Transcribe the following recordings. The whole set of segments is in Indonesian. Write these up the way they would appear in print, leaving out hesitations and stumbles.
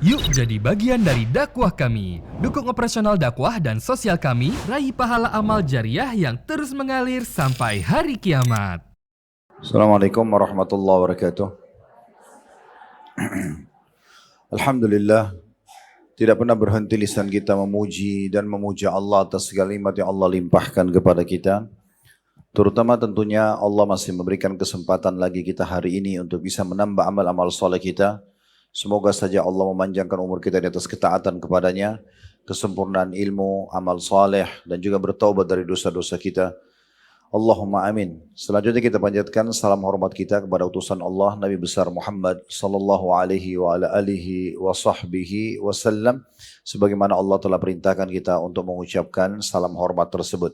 Yuk jadi bagian dari dakwah kami. Dukung operasional dakwah dan sosial kami, raih pahala amal jariah yang terus mengalir sampai hari kiamat. Assalamualaikum warahmatullahi wabarakatuh. Alhamdulillah, tidak pernah berhenti lisan kita memuji dan memuja Allah atas segala nikmat yang Allah limpahkan kepada kita. Terutama tentunya Allah masih memberikan kesempatan lagi kita hari ini untuk bisa menambah amal-amal soleh kita. Semoga saja Allah memanjangkan umur kita di atas ketaatan kepadanya, kesempurnaan ilmu, amal soleh, dan juga bertaubat dari dosa-dosa kita. Allahumma amin. Selanjutnya kita panjatkan salam hormat kita kepada utusan Allah Nabi besar Muhammad sallallahu alaihi wa ala alihi wa sahbihi wasallam, sebagaimana Allah telah perintahkan kita untuk mengucapkan salam hormat tersebut.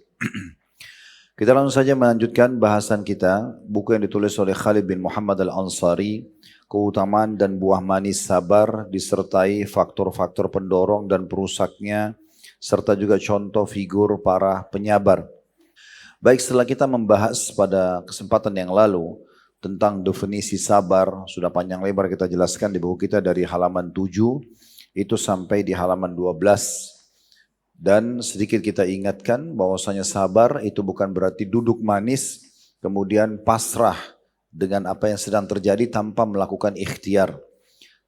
Kita langsung saja melanjutkan bahasan kita, buku yang ditulis oleh Khalid bin Muhammad Al-Ansari, keutamaan dan buah manis sabar disertai faktor-faktor pendorong dan perusaknya, serta juga contoh figur para penyabar. Baik, setelah kita membahas pada kesempatan yang lalu tentang definisi sabar, sudah panjang lebar kita jelaskan di buku kita dari halaman 7 itu sampai di halaman 12. Dan sedikit kita ingatkan bahwasanya sabar itu bukan berarti duduk manis kemudian pasrah dengan apa yang sedang terjadi tanpa melakukan ikhtiar.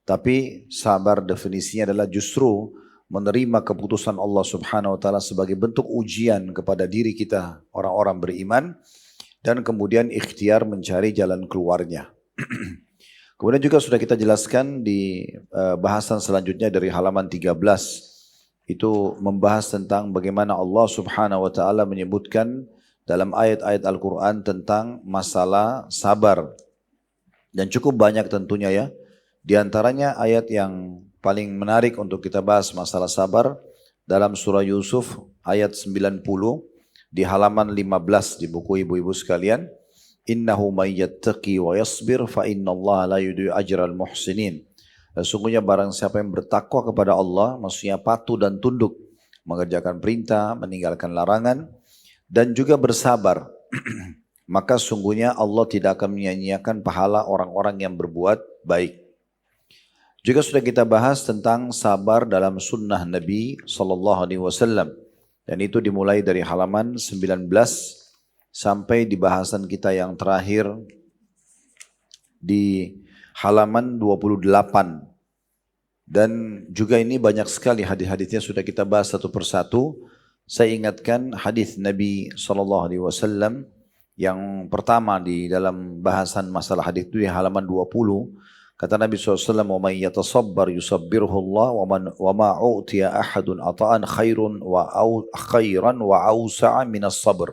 Tapi sabar definisinya adalah justru menerima keputusan Allah Subhanahu wa taala sebagai bentuk ujian kepada diri kita orang-orang beriman, dan kemudian ikhtiar mencari jalan keluarnya. Kemudian juga sudah kita jelaskan di bahasan selanjutnya dari halaman 13, itu membahas tentang bagaimana Allah Subhanahu wa taala menyebutkan dalam ayat-ayat Al-Quran tentang masalah sabar. Dan cukup banyak tentunya ya. Di antaranya ayat yang paling menarik untuk kita bahas masalah sabar dalam surah Yusuf ayat 90 di halaman 15 di buku ibu-ibu sekalian. Innahu may yattaqi wa yasbir fa innallaha la yudhi'u ajral muhsinin. Sesungguhnya barang siapa yang bertakwa kepada Allah, maksudnya patuh dan tunduk, mengerjakan perintah, meninggalkan larangan, dan juga bersabar, maka sungguhnya Allah tidak akan menyia-nyiakan pahala orang-orang yang berbuat baik. Juga sudah kita bahas tentang sabar dalam sunnah Nabi SAW. Dan itu dimulai dari halaman 19 sampai di bahasan kita yang terakhir di halaman 28. Dan juga ini banyak sekali hadis-hadisnya sudah kita bahas satu persatu. Saya ingatkan hadis Nabi SAW yang pertama di dalam bahasan masalah hadis itu di halaman 20. Kata Nabi SAW, وَمَنْ يَتَصَبَّرْ يُصَبِّرْهُ اللَّهُ وَمَا أُعْتِيَ أَحَدٌ عَطَاءً خَيْرًا وَأَوْسَعَ مِنَ الصَّبْرِ.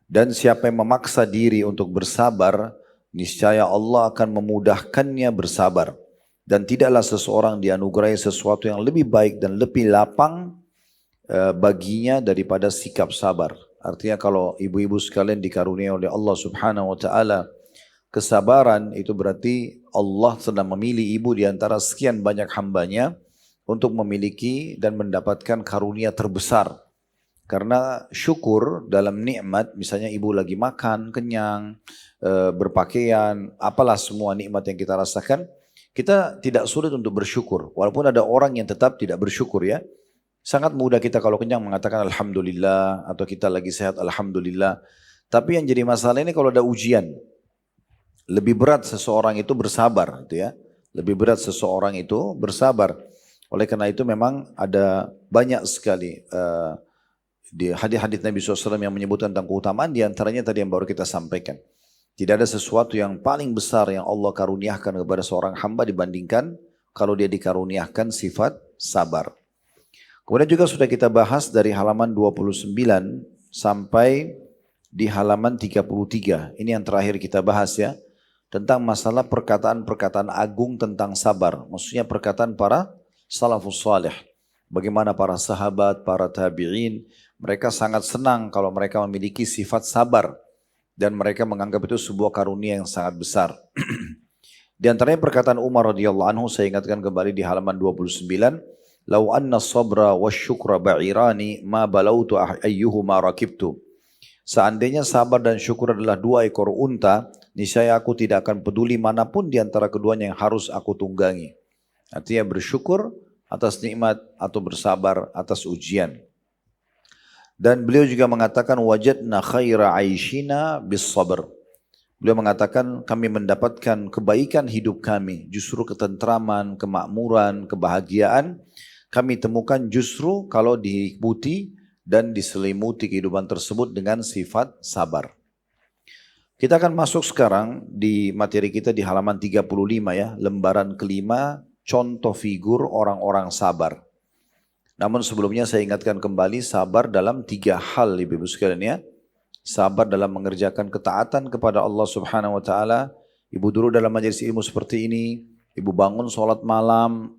Dan siapa yang memaksa diri untuk bersabar, niscaya Allah akan memudahkannya bersabar. Dan tidaklah seseorang dianugerahi sesuatu yang lebih baik dan lebih lapang baginya daripada sikap sabar. Artinya kalau ibu-ibu sekalian dikaruniai oleh Allah Subhanahu wa taala kesabaran, itu berarti Allah sedang memilih ibu di antara sekian banyak hambanya untuk memiliki dan mendapatkan karunia terbesar. Karena syukur dalam nikmat, misalnya ibu lagi makan, kenyang, berpakaian, apalah semua nikmat yang kita rasakan, kita tidak sulit untuk bersyukur. Walaupun ada orang yang tetap tidak bersyukur ya. Sangat mudah kita kalau kenyang mengatakan Alhamdulillah, atau kita lagi sehat Alhamdulillah. Tapi yang jadi masalah ini kalau ada ujian. Lebih berat seseorang itu bersabar, gitu ya. Lebih berat seseorang itu bersabar. Oleh karena itu memang ada banyak sekali di hadis-hadis Nabi SAW yang menyebutkan tentang keutamaan, di antaranya tadi yang baru kita sampaikan. Tidak ada sesuatu yang paling besar yang Allah karuniakan kepada seorang hamba dibandingkan kalau dia dikaruniakan sifat sabar. Kemudian juga sudah kita bahas dari halaman 29 sampai di halaman 33. Ini yang terakhir kita bahas ya. Tentang masalah perkataan-perkataan agung tentang sabar. Maksudnya perkataan para salafus salih. Bagaimana para sahabat, para tabi'in, mereka sangat senang kalau mereka memiliki sifat sabar. Dan mereka menganggap itu sebuah karunia yang sangat besar. Di antaranya perkataan Umar radhiyallahu anhu, saya ingatkan kembali di halaman 29. Lau anna sabra wa syukra ba'irani ma balautu ayyuhuma rakibtu. Seandainya sabar dan syukur adalah dua ekor unta, niscaya aku tidak akan peduli manapun di antara keduanya yang harus aku tunggangi. Artinya bersyukur atas nikmat atau bersabar atas ujian. Dan beliau juga mengatakan wajadna khaira aishina bis sabr. Beliau mengatakan kami mendapatkan kebaikan hidup kami, justru ketentraman, kemakmuran, kebahagiaan kami temukan justru kalau diikuti dan diselimuti kehidupan tersebut dengan sifat sabar. Kita akan masuk sekarang di materi kita di halaman 35 ya, lembaran kelima, contoh figur orang-orang sabar. Namun sebelumnya saya ingatkan kembali sabar dalam 3 hal ibu-ibu sekalian ya. Sabar dalam mengerjakan ketaatan kepada Allah Subhanahu wa taala. Ibu dulu dalam majelis ilmu seperti ini, ibu bangun sholat malam,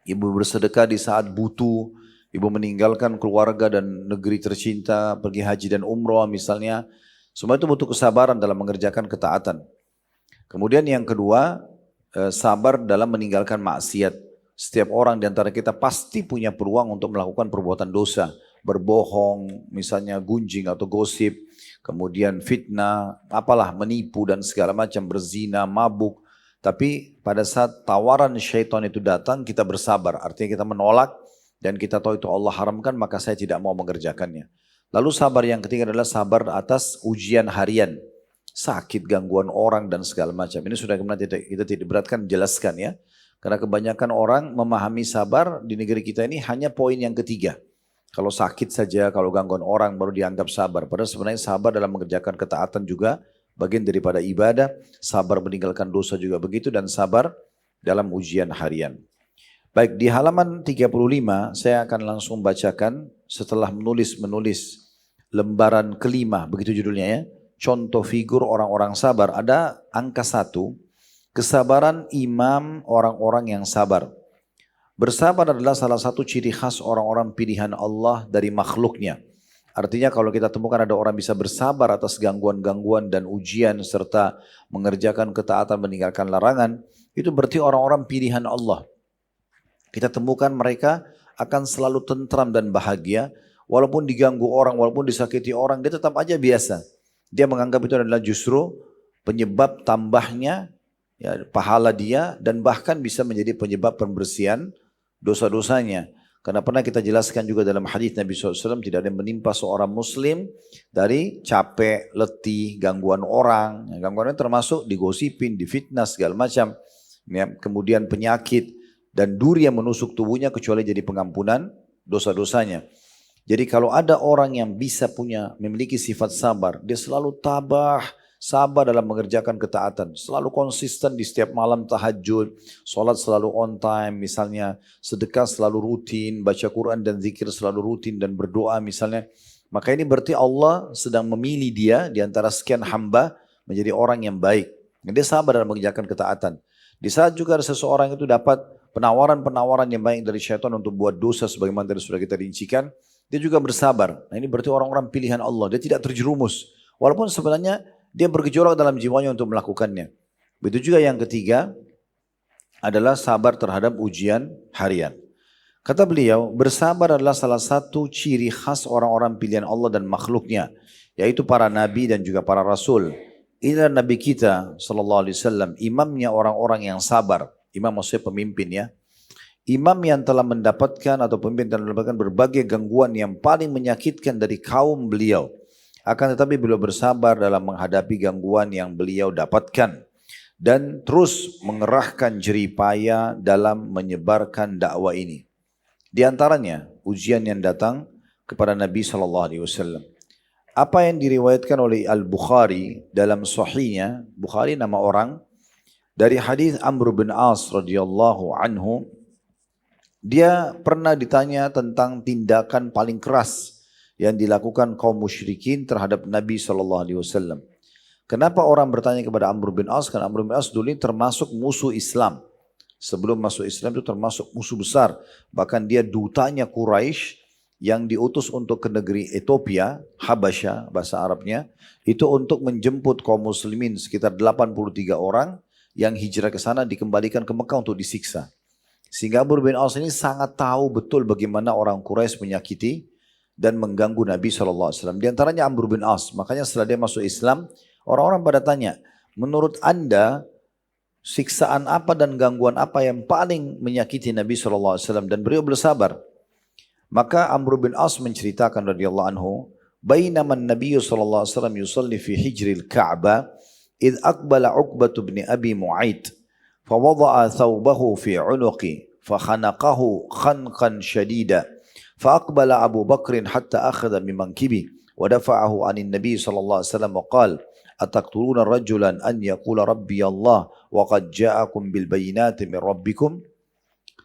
ibu bersedekah di saat butuh, ibu meninggalkan keluarga dan negeri tercinta, pergi haji dan umroh misalnya. Semua itu butuh kesabaran dalam mengerjakan ketaatan. Kemudian yang kedua, sabar dalam meninggalkan maksiat. Setiap orang di antara kita pasti punya peluang untuk melakukan perbuatan dosa. Berbohong, misalnya gunjing atau gosip, kemudian fitnah, apalah menipu dan segala macam, berzina, mabuk. Tapi pada saat tawaran syaitan itu datang, kita bersabar. Artinya kita menolak dan kita tahu itu Allah haramkan, maka saya tidak mau mengerjakannya. Lalu sabar yang ketiga adalah sabar atas ujian harian. Sakit, gangguan orang dan segala macam. Ini sudah kemudian kita tidak beratkan jelaskan ya. Karena kebanyakan orang memahami sabar di negeri kita ini hanya poin yang ketiga. Kalau sakit saja, kalau gangguan orang baru dianggap sabar. Padahal sebenarnya sabar dalam mengerjakan ketaatan juga bagian daripada ibadah. Sabar meninggalkan dosa juga begitu dan sabar dalam ujian harian. Baik, di halaman 35 saya akan langsung bacakan setelah menulis lembaran kelima, begitu judulnya ya. Contoh figur orang-orang sabar, ada angka 1. Kesabaran imam orang-orang yang sabar. Bersabar adalah salah satu ciri khas orang-orang pilihan Allah dari makhluknya. Artinya kalau kita temukan ada orang bisa bersabar atas gangguan-gangguan dan ujian serta mengerjakan ketaatan meninggalkan larangan, itu berarti orang-orang pilihan Allah. Kita temukan mereka akan selalu tentram dan bahagia, walaupun diganggu orang, walaupun disakiti orang, dia tetap aja biasa. Dia menganggap itu adalah justru penyebab tambahnya ya, pahala dia dan bahkan bisa menjadi penyebab pembersihan dosa-dosanya. Karena pernah kita jelaskan juga dalam hadis Nabi SAW tidak ada yang menimpa seorang muslim dari capek, letih, gangguan orang. Gangguan orang termasuk digosipin, difitnah segala macam. Ya, kemudian penyakit dan duri yang menusuk tubuhnya kecuali jadi pengampunan dosa-dosanya. Jadi kalau ada orang yang bisa memiliki sifat sabar, dia selalu tabah, sabar dalam mengerjakan ketaatan, selalu konsisten di setiap malam tahajud, sholat selalu on time misalnya, sedekah selalu rutin, baca Quran dan zikir selalu rutin dan berdoa misalnya. Maka ini berarti Allah sedang memilih dia di antara sekian hamba menjadi orang yang baik. Dia sabar dalam mengerjakan ketaatan. Di saat juga ada seseorang itu dapat penawaran-penawaran yang baik dari syaitan untuk buat dosa sebagaimana tadi sudah kita rincikan, dia juga bersabar. Nah ini berarti orang-orang pilihan Allah, dia tidak terjerumus. Walaupun sebenarnya dia bergejolak dalam jiwanya untuk melakukannya. Begitu juga yang ketiga adalah sabar terhadap ujian harian. Kata beliau, bersabar adalah salah satu ciri khas orang-orang pilihan Allah dan makhluknya, yaitu para nabi dan juga para rasul. Inilah nabi kita sallallahu alaihi wasallam, imamnya orang-orang yang sabar. Imam maksudnya pemimpin ya. Imam yang telah mendapatkan atau pemimpin yang mendapatkan berbagai gangguan yang paling menyakitkan dari kaum beliau. Akan tetapi beliau bersabar dalam menghadapi gangguan yang beliau dapatkan dan terus mengerahkan jeripaya dalam menyebarkan dakwah ini. Di antaranya ujian yang datang kepada Nabi SAW. Apa yang diriwayatkan oleh Al-Bukhari dalam sahihnya, Bukhari nama orang, dari hadis Amr bin As radhiyallahu anhu, dia pernah ditanya tentang tindakan paling keras yang dilakukan kaum musyrikin terhadap Nabi SAW. Kenapa orang bertanya kepada Amr bin As? Karena Amr bin As dulu ini termasuk musuh Islam. Sebelum masuk Islam itu termasuk musuh besar. Bahkan dia dutanya Quraisy yang diutus untuk ke negeri Ethiopia, Habasyah bahasa Arabnya, itu untuk menjemput kaum muslimin sekitar 83 orang yang hijrah ke sana dikembalikan ke Mekah untuk disiksa. Sehingga Amr bin As ini sangat tahu betul bagaimana orang Quraisy menyakiti dan mengganggu Nabi SAW. Di antaranya Amr bin As. Makanya setelah dia masuk Islam, orang-orang pada tanya, menurut Anda siksaan apa dan gangguan apa yang paling menyakiti Nabi SAW dan beliau bersabar. Maka Amr bin As menceritakan radhiyallahu anhu, bainama Nabi sallallahu alaihi wasallam yusalli fi hijril Ka'bah id aqbala Uqbah bin Abi Mu'ayth fa wada'a thawbahu fi 'unuqi fa khanaqahu khanqan shadida fa aqbala Abu Bakr hatta akhadha min mankibi wa dafa'ahu 'anil Nabi sallallahu alaihi wasallam wa qala ataqtuluna rajulan an yaqula rabbi Allah wa qad ja'akum bil bayyinati min rabbikum.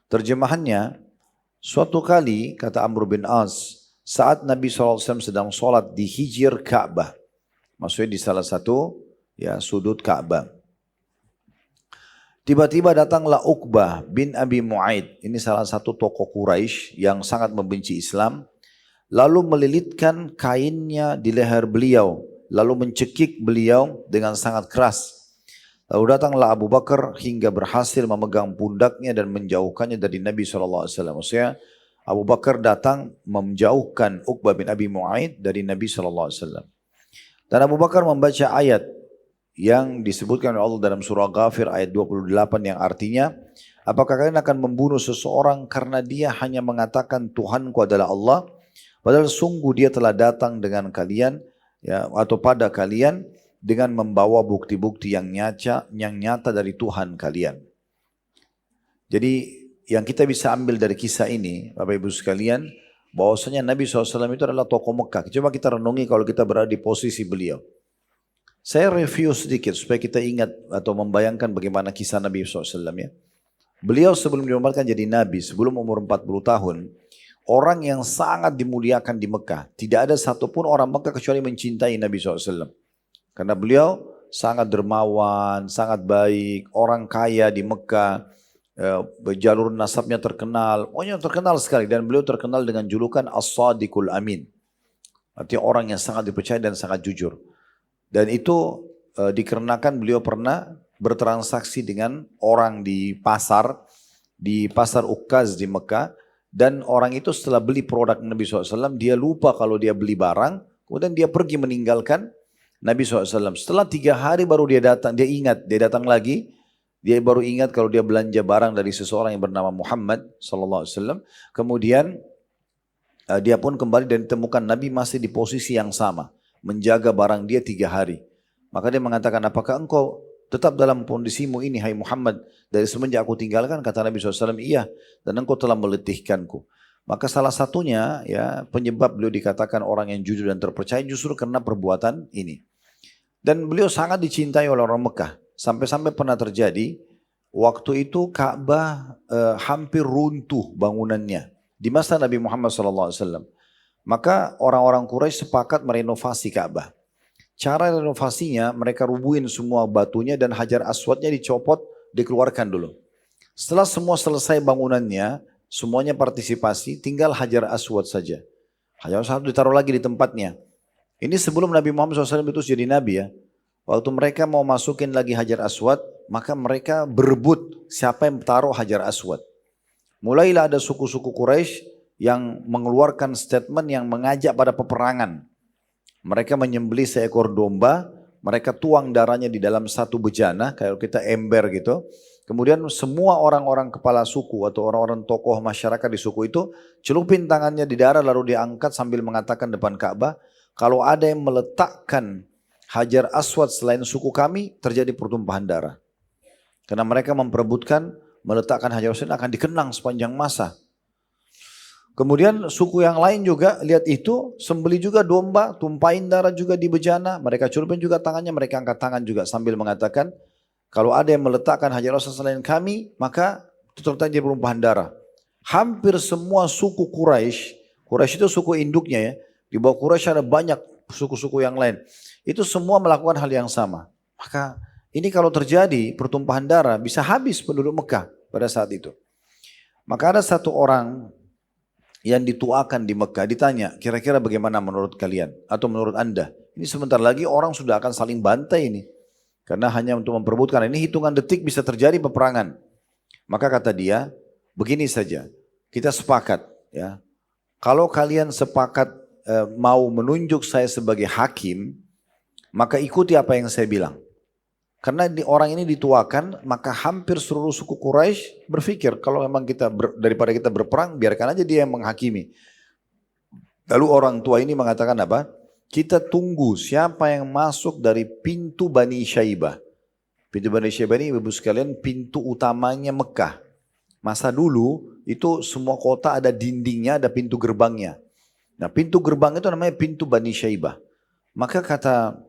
Terjemahannya, suatu kali, kata Amr bin As, saat Nabi SAW sedang sholat di hijir Ka'bah, maksudnya di salah satu sudut Ka'bah, tiba-tiba datanglah Uqbah bin Abi Mu'ayth, ini salah satu tokoh Quraisy yang sangat membenci Islam, lalu melilitkan kainnya di leher beliau, lalu mencekik beliau dengan sangat keras. Lalu datanglah Abu Bakar hingga berhasil memegang pundaknya dan menjauhkannya dari Nabi SAW. Maksudnya Abu Bakar datang menjauhkan Uqbah bin Abi Mu'ayth dari Nabi SAW. Dan Abu Bakar membaca ayat yang disebutkan oleh Allah dalam surah Ghafir ayat 28 yang artinya, apakah kalian akan membunuh seseorang karena dia hanya mengatakan Tuhanku adalah Allah, padahal sungguh dia telah datang dengan kalian atau pada kalian dengan membawa bukti-bukti yang nyata dari Tuhan kalian. Jadi yang kita bisa ambil dari kisah ini, Bapak Ibu sekalian, bahwasanya Nabi SAW itu adalah tokoh Mekah. Coba kita renungi kalau kita berada di posisi beliau. Saya review sedikit supaya kita ingat atau membayangkan bagaimana kisah Nabi SAW ya. Beliau sebelum dinobatkan jadi Nabi, sebelum umur 40 tahun, orang yang sangat dimuliakan di Mekah. Tidak ada satupun orang Mekah kecuali mencintai Nabi SAW. Karena beliau sangat dermawan, sangat baik, orang kaya di Mekah, jalur nasabnya terkenal, pokoknya terkenal sekali. Dan beliau terkenal dengan julukan As-Sadiqul Amin. Artinya orang yang sangat dipercaya dan sangat jujur. Dan itu dikarenakan beliau pernah bertransaksi dengan orang di pasar Ukkaz di Mekah. Dan orang itu setelah beli produk Nabi SAW, dia lupa kalau dia beli barang, kemudian dia pergi meninggalkan Nabi SAW. Setelah 3 hari baru dia datang, dia ingat, dia datang lagi, dia baru ingat kalau dia belanja barang dari seseorang yang bernama Muhammad SAW. Kemudian dia pun kembali dan ditemukan Nabi masih di posisi yang sama, menjaga barang dia 3 hari. Maka dia mengatakan, apakah engkau tetap dalam kondisimu ini, hai Muhammad, dari semenjak aku tinggalkan? Kata Nabi SAW, iya, dan engkau telah meletihkanku. Maka salah satunya penyebab beliau dikatakan orang yang jujur dan terpercaya justru karena perbuatan ini. Dan beliau sangat dicintai oleh orang Mekah. Sampai-sampai pernah terjadi, waktu itu Ka'bah hampir runtuh bangunannya. Di masa Nabi Muhammad SAW. Maka orang-orang Quraisy sepakat merenovasi Ka'bah. Cara renovasinya, mereka rubuhin semua batunya dan Hajar Aswadnya dicopot, dikeluarkan dulu. Setelah semua selesai bangunannya, semuanya partisipasi, tinggal Hajar Aswad saja. Hajar Aswad ditaruh lagi di tempatnya. Ini sebelum Nabi Muhammad SAW itu jadi Nabi ya. Waktu mereka mau masukin lagi Hajar Aswad, maka mereka berebut siapa yang taruh Hajar Aswad. Mulailah ada suku-suku Quraisy yang mengeluarkan statement yang mengajak pada peperangan. Mereka menyembelih seekor domba, mereka tuang darahnya di dalam satu bejana, kayak kita ember gitu. Kemudian semua orang-orang kepala suku atau orang-orang tokoh masyarakat di suku itu celupin tangannya di darah lalu diangkat sambil mengatakan depan Ka'bah, kalau ada yang meletakkan Hajar Aswad selain suku kami, terjadi pertumpahan darah. Karena mereka memperebutkan meletakkan Hajar Aswad akan dikenang sepanjang masa. Kemudian suku yang lain juga lihat itu, sembeli juga domba, tumpahin darah juga di bejana, mereka celupin juga tangannya, mereka angkat tangan juga sambil mengatakan, kalau ada yang meletakkan Hajar Aswad selain kami, maka itu terjadi pertumpahan darah. Hampir semua suku Quraisy itu suku induknya ya, di bawah Quraisy ada banyak suku-suku yang lain. Itu semua melakukan hal yang sama. Maka ini kalau terjadi pertumpahan darah bisa habis penduduk Mekah pada saat itu. Maka ada satu orang yang dituakan di Mekah ditanya, kira-kira bagaimana menurut kalian atau menurut anda? Ini sebentar lagi orang sudah akan saling bantai ini. Karena hanya untuk memperebutkan, ini hitungan detik bisa terjadi peperangan. Maka kata dia, begini saja, kita sepakat ya. Kalau kalian sepakat mau menunjuk saya sebagai hakim, maka ikuti apa yang saya bilang. Karena orang ini dituakan, maka hampir seluruh suku Quraisy berpikir, kalau memang daripada kita berperang, biarkan aja dia yang menghakimi. Lalu orang tua ini mengatakan apa? Kita tunggu siapa yang masuk dari pintu Bani Syaibah. Pintu Bani Syaibah ini ibu sekalian pintu utamanya Mekah. Masa dulu itu semua kota ada dindingnya, ada pintu gerbangnya. Nah pintu gerbang itu namanya pintu Bani Syaibah. Maka kata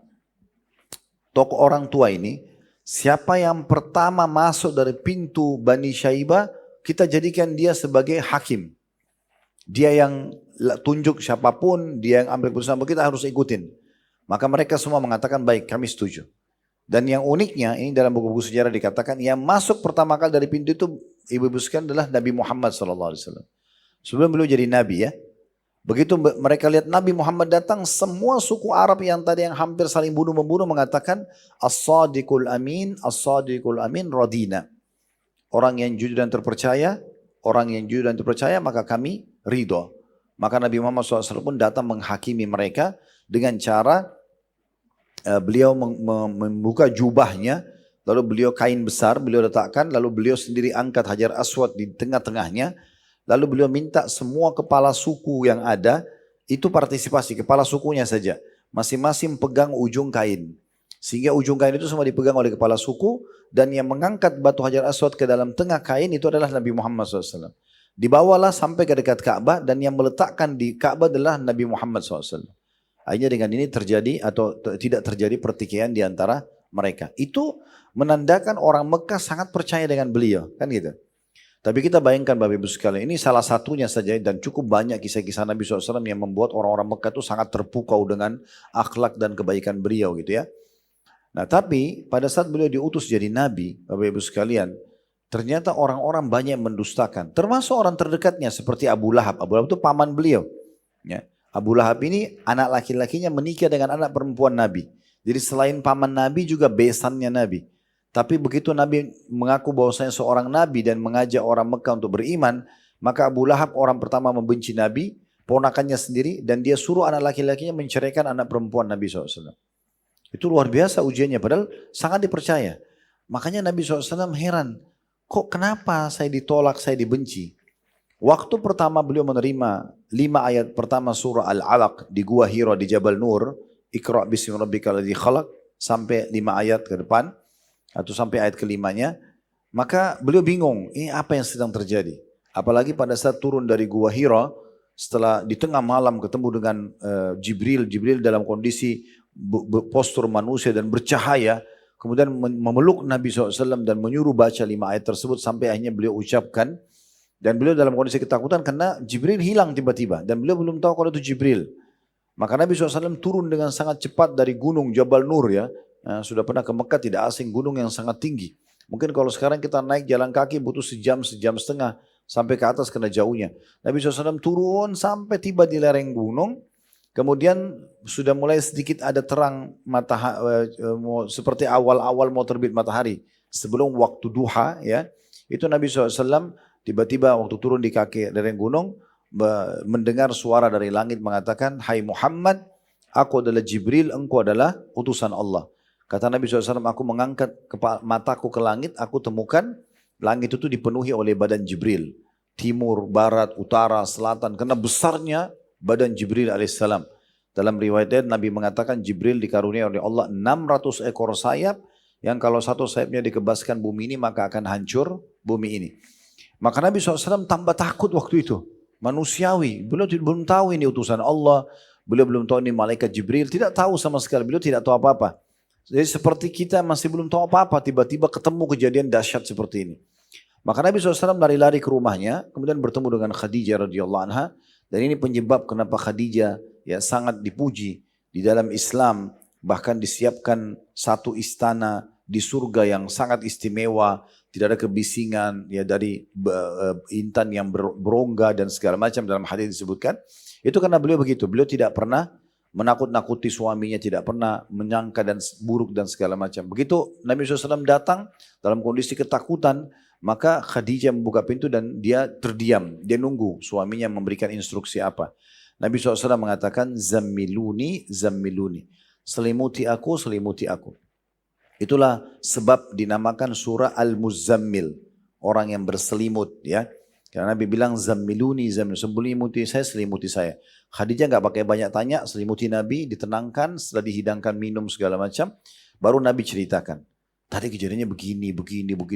tokoh orang tua ini, siapa yang pertama masuk dari pintu Bani Syaibah, kita jadikan dia sebagai hakim. Dia yang tunjuk siapapun, dia yang ambil keputusan, kita harus ikutin. Maka mereka semua mengatakan baik, kami setuju. Dan yang uniknya, ini dalam buku-buku sejarah dikatakan, yang masuk pertama kali dari pintu itu, ibu-ibu sekalian adalah Nabi Muhammad SAW. Sebelum beliau jadi Nabi ya. Begitu mereka lihat Nabi Muhammad datang, semua suku Arab yang tadi yang hampir saling bunuh-membunuh mengatakan, As-sadiqul amin, as-sadiqul amin radina. Orang yang jujur dan terpercaya, maka kami ridho. Maka Nabi Muhammad SAW pun datang menghakimi mereka dengan cara beliau membuka jubahnya, lalu beliau kain besar, beliau letakkan, lalu beliau sendiri angkat Hajar Aswad di tengah-tengahnya, lalu beliau minta semua kepala suku yang ada, itu partisipasi, kepala sukunya saja, masing-masing pegang ujung kain. Sehingga ujung kain itu semua dipegang oleh kepala suku, dan yang mengangkat batu Hajar Aswad ke dalam tengah kain itu adalah Nabi Muhammad SAW. Dibawalah sampai ke dekat Ka'bah, dan yang meletakkan di Ka'bah adalah Nabi Muhammad SAW. Akhirnya dengan ini terjadi atau tidak terjadi pertikaian di antara mereka. Itu menandakan orang Mekah sangat percaya dengan beliau, kan gitu. Tapi kita bayangkan Bapak Ibu sekalian, ini salah satunya saja dan cukup banyak kisah-kisah Nabi SAW yang membuat orang-orang Mekah itu sangat terpukau dengan akhlak dan kebaikan beliau gitu ya. Nah tapi pada saat beliau diutus jadi Nabi, Bapak Ibu sekalian, ternyata orang-orang banyak mendustakan. Termasuk orang terdekatnya seperti Abu Lahab. Abu Lahab itu paman beliau. Ya. Abu Lahab ini anak laki-lakinya menikah dengan anak perempuan Nabi. Jadi selain paman Nabi juga besannya Nabi. Tapi begitu Nabi mengaku bahwasanya seorang Nabi dan mengajak orang Mekah untuk beriman, maka Abu Lahab orang pertama membenci Nabi, ponakannya sendiri, dan dia suruh anak laki-lakinya menceraikan anak perempuan Nabi SAW. Itu luar biasa ujiannya, padahal sangat dipercaya. Makanya Nabi SAW heran, kok kenapa saya ditolak, saya dibenci? Waktu pertama beliau menerima 5 ayat pertama surah Al-Alaq di Gua Hira di Jabal Nur, Iqra' bismi rabbikal ladzi khalaq, sampai 5 ayat ke depan, atau sampai ayat kelimanya, maka beliau bingung, ini apa yang sedang terjadi? Apalagi pada saat turun dari Gua Hira, setelah di tengah malam ketemu dengan Jibril dalam kondisi postur manusia dan bercahaya, kemudian memeluk Nabi SAW dan menyuruh baca 5 ayat tersebut sampai akhirnya beliau ucapkan, dan beliau dalam kondisi ketakutan karena Jibril hilang tiba-tiba, dan beliau belum tahu kalau itu Jibril. Maka Nabi SAW turun dengan sangat cepat dari gunung Jabal Nur ya. Nah, sudah pernah ke Mekah tidak asing, gunung yang sangat tinggi. Mungkin kalau sekarang kita naik jalan kaki butuh sejam setengah sampai ke atas karena jauhnya. Nabi SAW turun sampai tiba di lereng gunung. Kemudian sudah mulai sedikit ada terang matahari, seperti awal-awal mau terbit matahari. Sebelum waktu duha ya. Itu Nabi SAW tiba-tiba waktu turun di kaki lereng gunung, mendengar suara dari langit mengatakan, "Hai Muhammad, aku adalah Jibril, engkau adalah utusan Allah." Kata Nabi SAW, aku mengangkat mataku ke langit, aku temukan langit itu dipenuhi oleh badan Jibril. Timur, barat, utara, selatan, karena besarnya badan Jibril alaihissalam. Dalam riwayat Nabi mengatakan Jibril dikaruniai oleh Allah 600 ekor sayap, yang kalau satu sayapnya dikebaskan bumi ini maka akan hancur bumi ini. Maka Nabi SAW tambah takut waktu itu. Manusiawi, beliau belum tahu ini utusan Allah, beliau belum tahu ini malaikat Jibril, tidak tahu sama sekali, beliau tidak tahu apa-apa. Jadi seperti kita masih belum tahu apa-apa, tiba-tiba ketemu kejadian dahsyat seperti ini. Maka Nabi SAW lari-lari ke rumahnya, kemudian bertemu dengan Khadijah radhiyallahu anha, dan ini penyebab kenapa Khadijah ya sangat dipuji di dalam Islam, bahkan disiapkan satu istana di surga yang sangat istimewa, tidak ada kebisingan ya dari intan yang berongga dan segala macam dalam hadis disebutkan. Itu karena beliau begitu, beliau tidak pernah menakut-nakuti suaminya, tidak pernah menyangka dan buruk dan segala macam. Begitu Nabi SAW datang dalam kondisi ketakutan, maka Khadijah membuka pintu dan dia terdiam, dia nunggu suaminya memberikan instruksi apa. Nabi SAW mengatakan, "Zammiluni, zammiluni." Selimuti aku, selimuti aku. Itulah sebab dinamakan surah Al-Muzammil, orang yang berselimut ya. Karena Nabi bilang zammiluni zammil, selimuti saya. Khadijah nggak pakai banyak tanya, selimuti Nabi, ditenangkan, setelah dihidangkan minum segala macam, baru Nabi ceritakan. Tadi kejadiannya begini,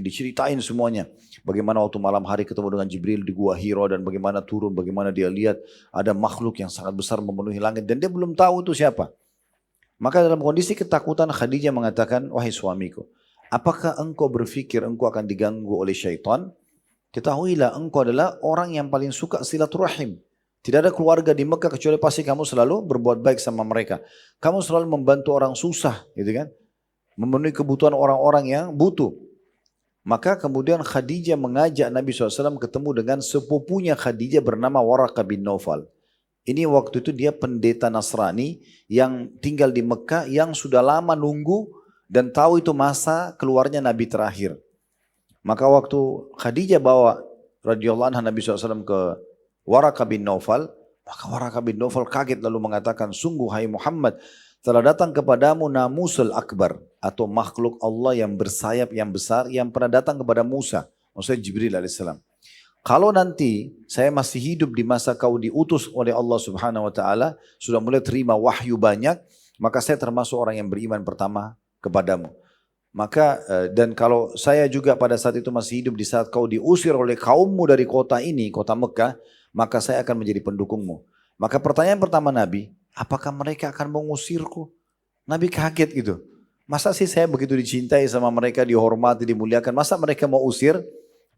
diceritain semuanya. Bagaimana waktu malam hari ketemu dengan Jibril di Gua Hiro dan bagaimana turun, bagaimana dia lihat ada makhluk yang sangat besar memenuhi langit dan dia belum tahu itu siapa. Maka dalam kondisi ketakutan Khadijah mengatakan, wahai suamiku, apakah engkau berpikir engkau akan diganggu oleh syaitan? Ketahuilah engkau adalah orang yang paling suka silaturahim. Tidak ada keluarga di Mekah kecuali pasti kamu selalu berbuat baik sama mereka. Kamu selalu membantu orang susah, gitu kan? Memenuhi kebutuhan orang-orang yang butuh. Maka kemudian Khadijah mengajak Nabi SAW ketemu dengan sepupunya Khadijah bernama Waraqah bin Naufal. Ini waktu itu dia pendeta Nasrani yang tinggal di Mekah yang sudah lama nunggu dan tahu itu masa keluarnya Nabi terakhir. Maka waktu Khadijah bawa radhiyallahu anha Nabi SAW ke Waraqah bin Naufal, maka Waraqah bin Naufal kaget lalu mengatakan, sungguh hai Muhammad, telah datang kepadamu Namusul Akbar, atau makhluk Allah yang bersayap yang besar yang pernah datang kepada Musa, maksudnya Jibril alaihissalam. Kalau nanti saya masih hidup di masa kau diutus oleh Allah Subhanahu wa taala, sudah mulai terima wahyu banyak, maka saya termasuk orang yang beriman pertama kepadamu. Maka dan kalau saya juga pada saat itu masih hidup di saat kau diusir oleh kaummu dari kota ini, kota Mekah, maka saya akan menjadi pendukungmu. Maka pertanyaan pertama Nabi, apakah mereka akan mengusirku? Nabi kaget gitu. Masa sih saya begitu dicintai sama mereka, dihormati, dimuliakan, masa mereka mau usir?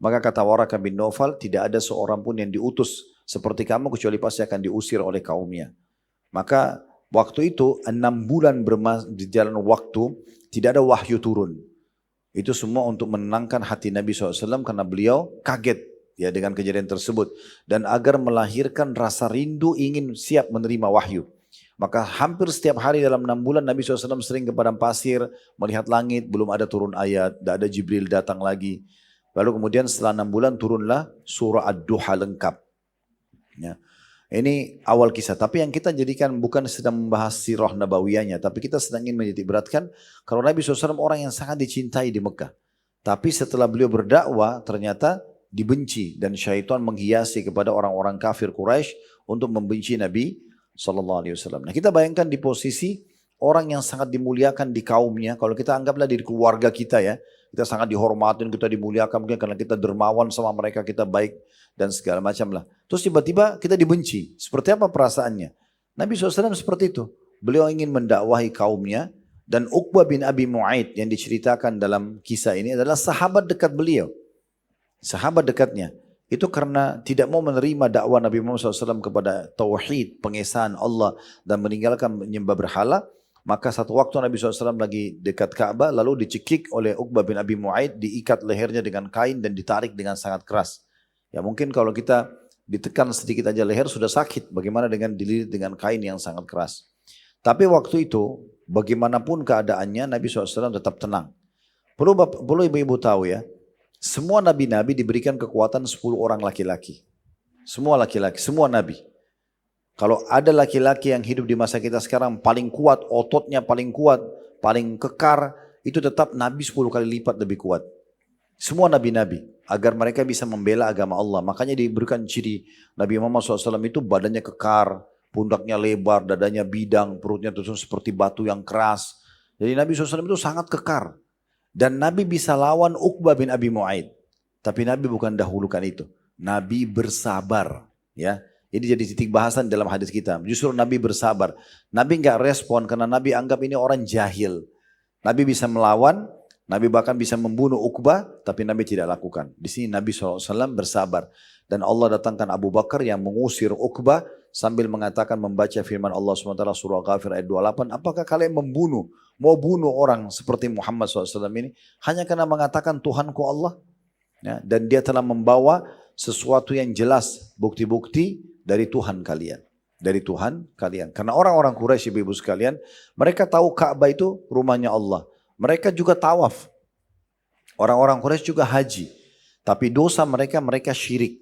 Maka kata Waraqah bin Naufal, tidak ada seorang pun yang diutus seperti kamu kecuali pasti akan diusir oleh kaumnya. Maka waktu itu 6 bulan di jalan waktu, tidak ada wahyu turun. Itu semua untuk menenangkan hati Nabi SAW karena beliau kaget ya dengan kejadian tersebut. Dan agar melahirkan rasa rindu ingin siap menerima wahyu. Maka hampir setiap hari dalam 6 bulan Nabi SAW sering ke padang pasir, melihat langit, belum ada turun ayat, tidak ada Jibril datang lagi. Lalu kemudian setelah 6 bulan turunlah surah Ad-Duha lengkap. Ya. Ini awal kisah, tapi yang kita jadikan bukan sedang membahas sirah nabawiyahnya, tapi kita sedang ingin menitik beratkan kalau Nabi SAW orang yang sangat dicintai di Mekah. Tapi setelah beliau berdakwah ternyata dibenci dan syaitan menghiasi kepada orang-orang kafir Quraisy untuk membenci Nabi SAW. Nah kita bayangkan di posisi orang yang sangat dimuliakan di kaumnya, kalau kita anggaplah di keluarga kita ya, kita sangat dihormatin, kita dimuliakan mungkin karena kita dermawan sama mereka, kita baik dan segala macam lah. Terus tiba-tiba kita dibenci. Seperti apa perasaannya? Nabi SAW seperti itu. Beliau ingin mendakwahi kaumnya dan Uqbah bin Abi Mu'aid yang diceritakan dalam kisah ini adalah sahabat dekat beliau. Sahabat dekatnya. Itu karena tidak mau menerima dakwah Nabi Muhammad SAW kepada tauhid, pengesahan Allah dan meninggalkan menyembah berhala. Maka satu waktu Nabi SAW lagi dekat Ka'bah lalu dicekik oleh Uqbah bin Abi Mu'aid, diikat lehernya dengan kain dan ditarik dengan sangat keras. Ya mungkin kalau kita ditekan sedikit aja leher sudah sakit, bagaimana dengan dililit dengan kain yang sangat keras. Tapi waktu itu bagaimanapun keadaannya Nabi SAW tetap tenang. Perlu ibu-ibu tahu ya, semua nabi-nabi diberikan kekuatan 10 orang laki-laki. Semua laki-laki, semua nabi. Kalau ada laki-laki yang hidup di masa kita sekarang paling kuat, ototnya paling kuat, paling kekar, itu tetap Nabi 10 kali lipat lebih kuat. Semua nabi-nabi, agar mereka bisa membela agama Allah. Makanya diberikan ciri Nabi Muhammad SAW itu badannya kekar, pundaknya lebar, dadanya bidang, perutnya tersusun seperti batu yang keras. Jadi Nabi SAW itu sangat kekar. Dan Nabi bisa lawan Uqbah bin Abi Mu'aid. Tapi Nabi bukan dahulukan itu. Nabi bersabar. Ya. Ini jadi titik bahasan dalam hadis kita. Justru Nabi bersabar. Nabi enggak respon karena Nabi anggap ini orang jahil. Nabi bisa melawan, Nabi bahkan bisa membunuh Uqbah, tapi Nabi tidak lakukan. Di sini Nabi SAW bersabar. Dan Allah datangkan Abu Bakar yang mengusir Uqbah sambil mengatakan membaca firman Allah SWT surah Ghafir ayat 28. Apakah kalian mau bunuh orang seperti Muhammad SAW ini hanya karena mengatakan Tuhanku Allah? Ya, dan dia telah membawa sesuatu yang jelas, bukti-bukti dari Tuhan kalian. Dari Tuhan kalian. Karena orang-orang Quraisy ibu-ibu sekalian, mereka tahu Ka'bah itu rumahnya Allah. Mereka juga tawaf. Orang-orang Quraisy juga haji. Tapi dosa mereka syirik.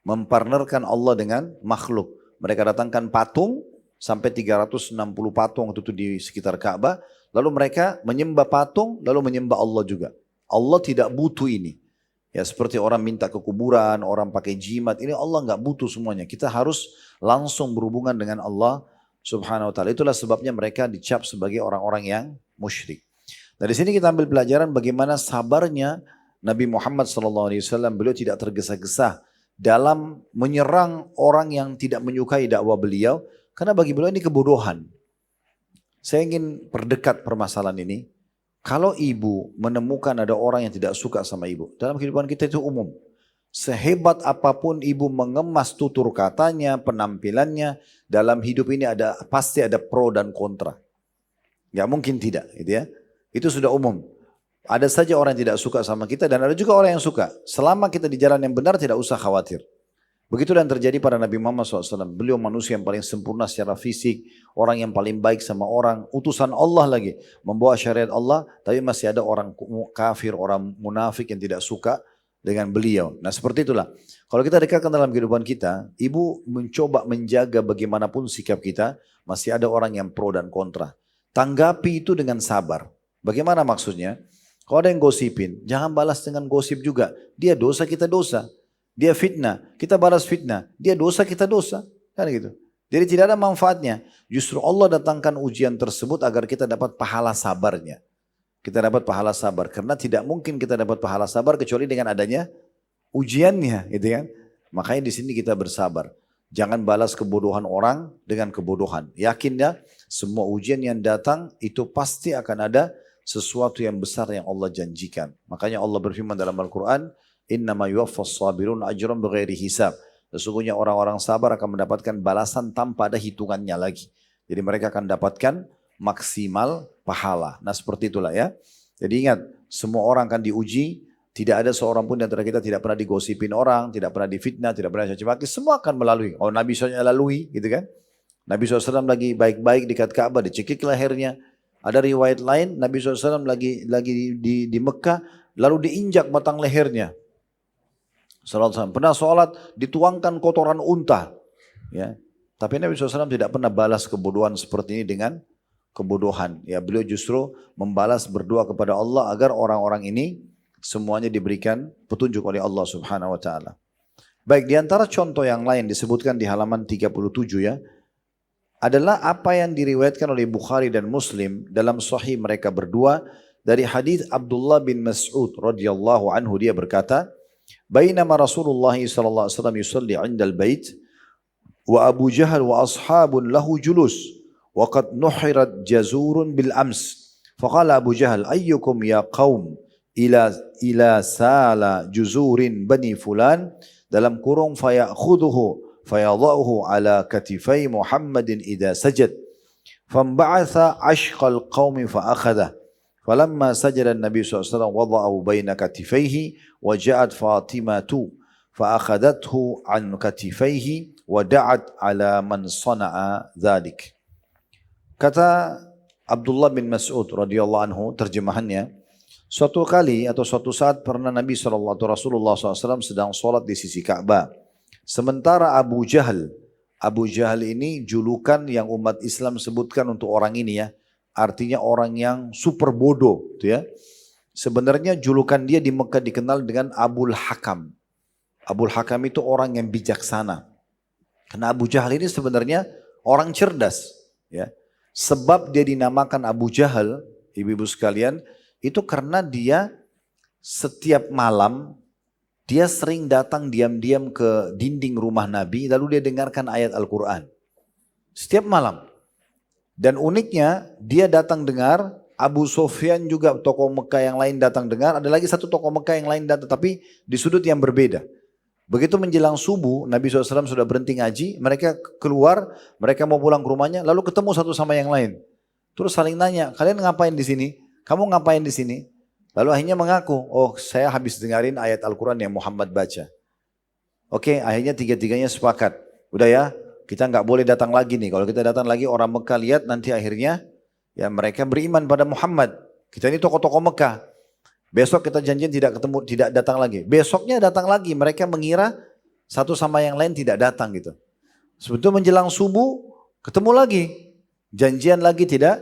Mempartnerkan Allah dengan makhluk. Mereka datangkan patung sampai 360 patung itu di sekitar Ka'bah. lalu mereka menyembah patung, lalu menyembah Allah juga. Allah tidak butuh ini. Ya seperti orang minta ke kuburan, orang pakai jimat, ini Allah nggak butuh semuanya. Kita harus langsung berhubungan dengan Allah subhanahu wa ta'ala. Itulah sebabnya mereka dicap sebagai orang-orang yang musyrik. Dari sini kita ambil pelajaran bagaimana sabarnya Nabi Muhammad SAW. Beliau tidak tergesa-gesa dalam menyerang orang yang tidak menyukai dakwah beliau. Karena bagi beliau ini kebodohan. Saya ingin perdekat permasalahan ini. Kalau ibu menemukan ada orang yang tidak suka sama ibu, dalam kehidupan kita itu umum. Sehebat apapun ibu mengemas tutur katanya, penampilannya, dalam hidup ini pasti ada pro dan kontra. Gak mungkin tidak, gitu ya. Itu sudah umum. Ada saja orang yang tidak suka sama kita dan ada juga orang yang suka. Selama kita di jalan yang benar tidak usah khawatir. Begitulah yang terjadi pada Nabi Muhammad SAW. Beliau manusia yang paling sempurna secara fisik. Orang yang paling baik sama orang. Utusan Allah lagi. Membawa syariat Allah. Tapi masih ada orang kafir, orang munafik yang tidak suka dengan beliau. Nah seperti itulah. Kalau kita dekatkan dalam kehidupan kita. Ibu mencoba menjaga bagaimanapun sikap kita. Masih ada orang yang pro dan kontra. Tanggapi itu dengan sabar. Bagaimana maksudnya? Kalau ada yang gosipin. Jangan balas dengan gosip juga. Dia dosa, kita dosa. Dia fitnah, kita balas fitnah. Dia dosa, kita dosa. Kan gitu. Jadi tidak ada manfaatnya. Justru Allah datangkan ujian tersebut agar kita dapat pahala sabarnya. Kita dapat pahala sabar. Karena tidak mungkin kita dapat pahala sabar kecuali dengan adanya ujiannya. Gitu kan? Makanya di sini kita bersabar. Jangan balas kebodohan orang dengan kebodohan. Yakin ya, semua ujian yang datang itu pasti akan ada sesuatu yang besar yang Allah janjikan. Makanya Allah berfirman dalam Al-Quran, Innama yuwaffas sabirun ajran bighairi hisab. Sesungguhnya orang-orang sabar akan mendapatkan balasan tanpa ada hitungannya lagi. Jadi mereka akan dapatkan maksimal pahala. Nah seperti itulah ya. Jadi ingat, semua orang akan diuji. Tidak ada seorang pun di antara kita tidak pernah digosipin orang, tidak pernah difitnah, tidak pernah caci maki. Semua akan melalui. Oh Nabi SAW lalui gitu kan. Nabi SAW lagi baik-baik dekat Ka'bah, dicekik lehernya. Ada riwayat lain, Nabi SAW lagi di Mekah, lalu diinjak batang lehernya. Pernah sholat dituangkan kotoran unta, ya. Tapi Nabi SAW tidak pernah balas kebodohan seperti ini dengan kebodohan. Ya, beliau justru membalas berdoa kepada Allah agar orang-orang ini semuanya diberikan petunjuk oleh Allah Subhanahu Wa Taala. Baik, di antara contoh yang lain disebutkan di halaman 37 ya, adalah apa yang diriwayatkan oleh Bukhari dan Muslim dalam Sahih mereka berdua dari hadis Abdullah bin Mas'ud radhiyallahu anhu. Dia berkata, Bainama Rasulullah sallallahu alaihi wasallam yusalli 'inda al-bait wa Abu Jahal wa ashabun lahu julus wa qad nuhirat jazurun bil ams faqala Abu Jahal ayyukum ya qaum ila sala juzurin bani fulan dalam kurung fayakhudhuhu fayadhahu ala katifai Muhammadin idza sajad famba'atha ashqal qaumi fa akhadha falamma sajada an-nabi sallallahu alaihi wasallam wada'ahu baina katifaihi wa ja'at Fatimatu fa akhadathu an katifaihi wa da'at ala man sana'a dzalik. Kata Abdullah bin Mas'ud radhiyallahu anhu, terjemahannya, suatu kali atau suatu saat pernah Nabi Rasulullah SAW sedang sholat di sisi Ka'bah. Sementara Abu Jahal ini julukan yang umat Islam sebutkan untuk orang ini ya. Artinya orang yang super bodoh, gitu ya. Sebenarnya julukan dia di Mekah dikenal dengan Abul Hakam. Abul Hakam itu orang yang bijaksana. Karena Abu Jahal ini sebenarnya orang cerdas, ya. Sebab dia dinamakan Abu Jahal, ibu-ibu sekalian, itu karena dia setiap malam dia sering datang diam-diam ke dinding rumah Nabi, lalu dia dengarkan ayat Al-Quran. Setiap malam. Dan uniknya dia datang dengar, Abu Sufyan juga tokoh Mekah yang lain datang dengar, ada lagi satu tokoh Mekah yang lain datang, tapi di sudut yang berbeda. Begitu menjelang subuh, Nabi SAW sudah berhenti ngaji, mereka keluar, mereka mau pulang ke rumahnya, lalu ketemu satu sama yang lain. Terus saling nanya, kalian ngapain di sini? Kamu ngapain di sini? Lalu akhirnya mengaku, oh saya habis dengarin ayat Al-Quran yang Muhammad baca. Oke, akhirnya tiga-tiganya sepakat. Udah ya, kita nggak boleh datang lagi nih. Kalau kita datang lagi orang Mekah lihat nanti akhirnya ya mereka beriman pada Muhammad. Kita ini tokoh-tokoh Mekah. Besok kita janjian tidak ketemu, tidak datang lagi. Besoknya datang lagi. Mereka mengira satu sama yang lain tidak datang gitu. Sebetulnya menjelang subuh ketemu lagi. Janjian lagi tidak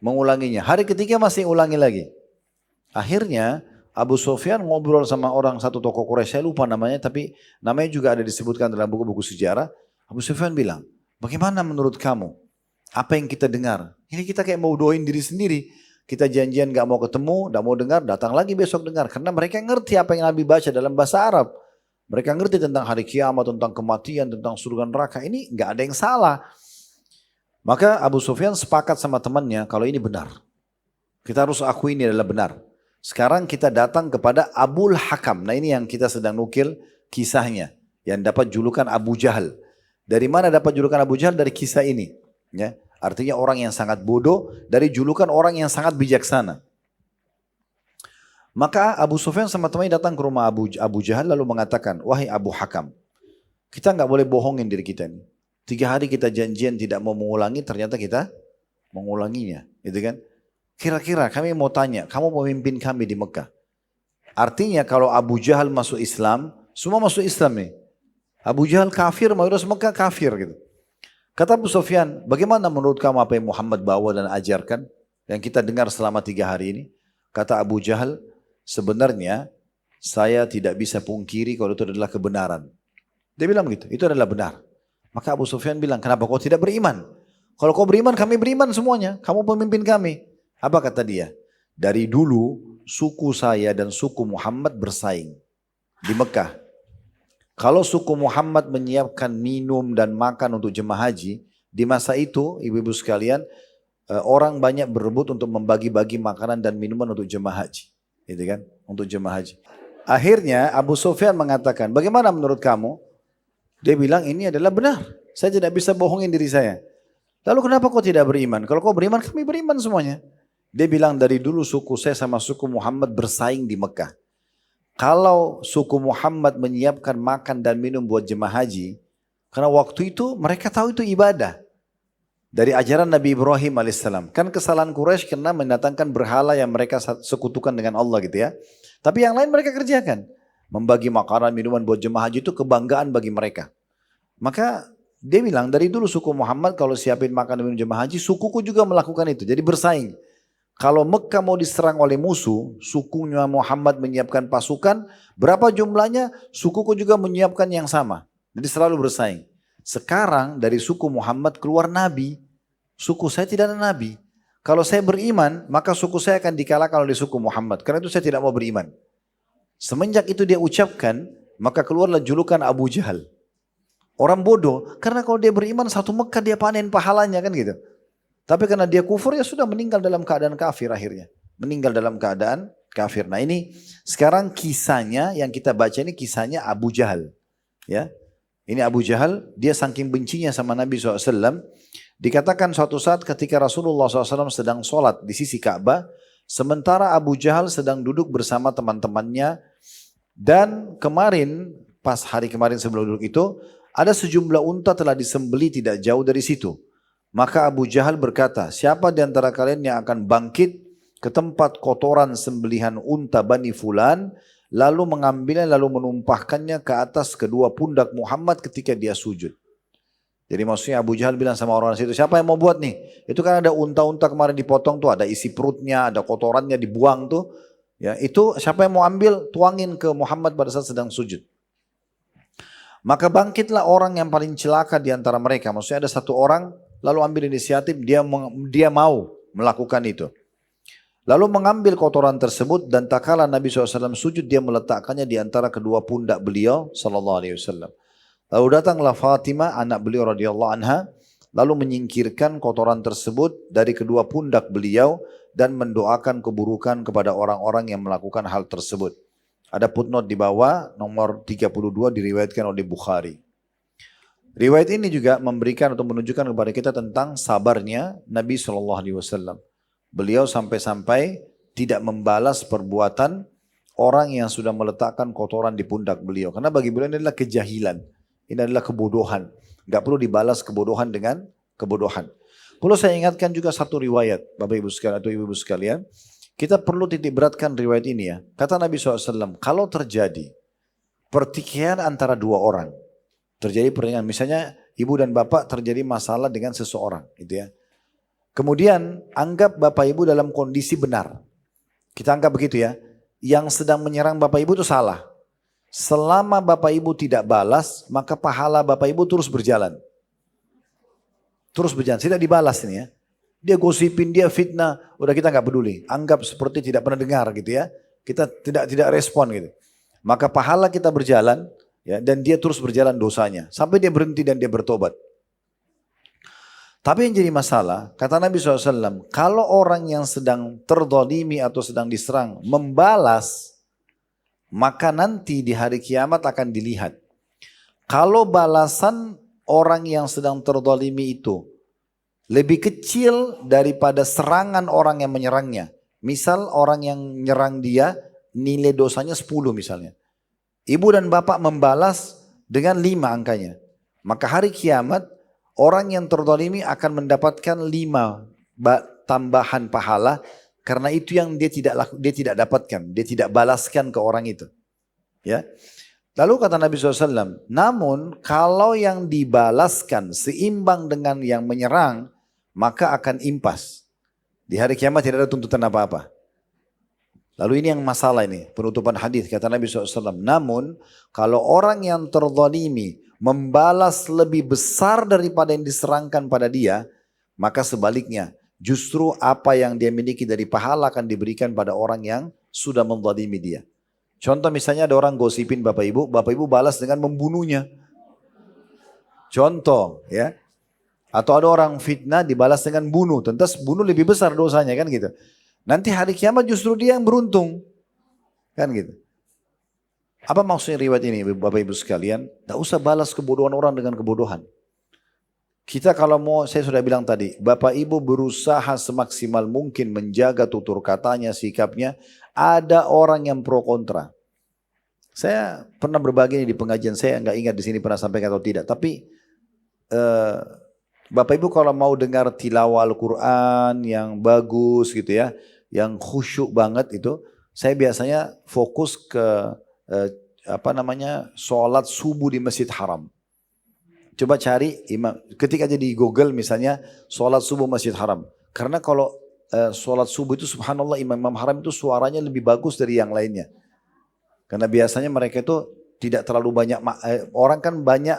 mengulanginya. Hari ketiga masih ulangi lagi. Akhirnya Abu Sufyan ngobrol sama orang satu tokoh Quraisy, saya lupa namanya, tapi namanya juga ada disebutkan dalam buku-buku sejarah. Abu Sufyan bilang, bagaimana menurut kamu? Apa yang kita dengar? Ini kita kayak mau doain diri sendiri. Kita janjian gak mau ketemu, gak mau dengar, datang lagi besok dengar. Karena mereka ngerti apa yang Nabi baca dalam bahasa Arab. Mereka ngerti tentang hari kiamat, tentang kematian, tentang surga neraka. Ini gak ada yang salah. Maka Abu Sufyan sepakat sama temannya kalau ini benar. Kita harus akui ini adalah benar. Sekarang kita datang kepada Abul Hakam. Nah ini yang kita sedang nukil kisahnya. Yang dapat julukan Abu Jahal. Dari mana dapat julukan Abu Jahal? Dari kisah ini. Ya, artinya orang yang sangat bodoh dari julukan orang yang sangat bijaksana. Maka Abu Sufyan sama temannya datang ke rumah Abu Jahal lalu mengatakan, wahai Abu Hakam, kita nggak boleh bohongin diri kita ini. 3 hari kita janjian tidak mau mengulangi, ternyata kita mengulanginya, gitu kan? Kira-kira kami mau tanya, kamu memimpin kami di Mekah. Artinya kalau Abu Jahal masuk Islam, semua masuk Islam nih. Abu Jahal kafir, mayoritas Mekah kafir gitu. Kata Abu Sufyan, bagaimana menurut kamu apa yang Muhammad bawa dan ajarkan? Yang kita dengar selama 3 hari ini. Kata Abu Jahal, sebenarnya saya tidak bisa pungkiri kalau itu adalah kebenaran. Dia bilang begitu, itu adalah benar. Maka Abu Sufyan bilang, kenapa kau tidak beriman? Kalau kau beriman, kami beriman semuanya. Kamu pemimpin kami. Apa kata dia? Dari dulu suku saya dan suku Muhammad bersaing di Mekah. Kalau suku Muhammad menyiapkan minum dan makan untuk jemaah haji, di masa itu ibu-ibu sekalian, orang banyak berebut untuk membagi-bagi makanan dan minuman untuk jemaah haji. Gitu kan? Untuk jemaah haji. Akhirnya Abu Sufyan mengatakan, bagaimana menurut kamu? Dia bilang ini adalah benar. Saya tidak bisa bohongin diri saya. Lalu kenapa kau tidak beriman? Kalau kau beriman, kami beriman semuanya. Dia bilang dari dulu suku saya sama suku Muhammad bersaing di Mekah. Kalau suku Muhammad menyiapkan makan dan minum buat jemaah haji, karena waktu itu mereka tahu itu ibadah. Dari ajaran Nabi Ibrahim alaihissalam. Kan kesalahan Quraisy karena mendatangkan berhala yang mereka sekutukan dengan Allah gitu ya. Tapi yang lain mereka kerjakan. Membagi makanan, minuman buat jemaah haji itu kebanggaan bagi mereka. Maka dia bilang dari dulu suku Muhammad kalau siapin makan dan minum jemaah haji, sukuku juga melakukan itu. Jadi bersaing. Kalau Mekah mau diserang oleh musuh, sukunya Muhammad menyiapkan pasukan, berapa jumlahnya, sukuku juga menyiapkan yang sama. Jadi selalu bersaing. Sekarang dari suku Muhammad keluar Nabi, suku saya tidak ada Nabi. Kalau saya beriman, maka suku saya akan dikalahkan oleh suku Muhammad. Karena itu saya tidak mau beriman. Semenjak itu dia ucapkan, maka keluarlah julukan Abu Jahal. Orang bodoh, karena kalau dia beriman satu Mekah dia panen pahalanya kan gitu. Tapi karena dia kufur ya sudah meninggal dalam keadaan kafir akhirnya. Meninggal dalam keadaan kafir. Nah ini sekarang kisahnya yang kita baca ini kisahnya Abu Jahal. Ya, ini Abu Jahal dia saking bencinya sama Nabi SAW. Dikatakan suatu saat ketika Rasulullah SAW sedang sholat di sisi Ka'bah. Sementara Abu Jahal sedang duduk bersama teman-temannya. Dan kemarin, pas hari kemarin sebelum duduk itu, ada sejumlah unta telah disembeli tidak jauh dari situ. Maka Abu Jahal berkata, siapa di antara kalian yang akan bangkit ke tempat kotoran sembelihan unta Bani Fulan, lalu mengambilnya lalu menumpahkannya ke atas kedua pundak Muhammad ketika dia sujud. Jadi maksudnya Abu Jahal bilang sama orang situ, siapa yang mau buat nih? Itu kan ada unta-unta kemarin dipotong tuh, ada isi perutnya, ada kotorannya dibuang tuh. Ya, itu siapa yang mau ambil, tuangin ke Muhammad pada saat sedang sujud. Maka bangkitlah orang yang paling celaka di antara mereka. Maksudnya ada satu orang lalu ambil inisiatif, dia mau melakukan itu. Lalu mengambil kotoran tersebut dan tak kala Nabi SAW sujud, dia meletakkannya di antara kedua pundak beliau SAW. Lalu datanglah Fatimah, anak beliau radhiyallahu anha, lalu menyingkirkan kotoran tersebut dari kedua pundak beliau dan mendoakan keburukan kepada orang-orang yang melakukan hal tersebut. Ada footnote di bawah, nomor 32 diriwayatkan oleh Bukhari. Riwayat ini juga memberikan atau menunjukkan kepada kita tentang sabarnya Nabi SAW. Beliau sampai-sampai tidak membalas perbuatan orang yang sudah meletakkan kotoran di pundak beliau. Karena bagi beliau ini adalah kejahilan. Ini adalah kebodohan. Gak perlu dibalas kebodohan dengan kebodohan. Perlu saya ingatkan juga satu riwayat, Bapak Ibu sekalian atau Ibu-Ibu sekalian. Kita perlu titik beratkan riwayat ini ya. Kata Nabi SAW, kalau terjadi pertikaian antara dua orang, terjadi pertengkaran, misalnya ibu dan bapak terjadi masalah dengan seseorang, gitu ya. Kemudian anggap bapak ibu dalam kondisi benar. Kita anggap begitu ya. Yang sedang menyerang bapak ibu itu salah. Selama bapak ibu tidak balas, maka pahala bapak ibu terus berjalan. Terus berjalan, tidak dibalas ini ya. Dia gosipin, dia fitnah, udah kita nggak peduli. Anggap seperti tidak pernah dengar gitu ya. Kita tidak respon gitu. Maka pahala kita berjalan ya, dan dia terus berjalan dosanya. Sampai dia berhenti dan dia bertobat. Tapi yang jadi masalah, kata Nabi SAW, kalau orang yang sedang terdolimi atau sedang diserang membalas, maka nanti di hari kiamat akan dilihat. Kalau balasan orang yang sedang terdolimi itu lebih kecil daripada serangan orang yang menyerangnya. Misal orang yang nyerang dia nilai dosanya 10 misalnya. Ibu dan bapak membalas dengan 5 angkanya. Maka hari kiamat orang yang terdolimi akan mendapatkan 5 tambahan pahala karena itu yang dia tidak dapatkan, dia tidak balaskan ke orang itu. Ya. Lalu kata Nabi SAW, namun kalau yang dibalaskan seimbang dengan yang menyerang, maka akan impas. Di hari kiamat tidak ada tuntutan apa-apa. Lalu ini yang masalah ini, penutupan hadis kata Nabi SAW. Namun kalau orang yang terzalimi membalas lebih besar daripada yang diserangkan pada dia, maka sebaliknya justru apa yang dia miliki dari pahala akan diberikan pada orang yang sudah menzalimi dia. Contoh misalnya ada orang gosipin bapak ibu balas dengan membunuhnya. Contoh ya. Atau ada orang fitnah dibalas dengan bunuh. Tentu bunuh lebih besar dosanya kan gitu. Nanti hari kiamat justru dia yang beruntung. Kan gitu. Apa maksudnya riwayat ini Bapak Ibu sekalian? Tidak usah balas kebodohan orang dengan kebodohan. Kita kalau mau, saya sudah bilang tadi, Bapak Ibu berusaha semaksimal mungkin menjaga tutur katanya, sikapnya. Ada orang yang pro kontra. Saya pernah berbagi di pengajian, saya nggak ingat di sini pernah sampaikan atau tidak. Tapi Bapak Ibu kalau mau dengar tilawah Al-Quran yang bagus gitu ya, yang khusyuk banget itu, saya biasanya fokus ke sholat subuh di Masjid Haram. Coba cari ketik aja di Google misalnya sholat subuh Masjid Haram. Karena kalau sholat subuh itu subhanallah imam haram itu suaranya lebih bagus dari yang lainnya. Karena biasanya mereka itu tidak terlalu banyak, orang kan banyak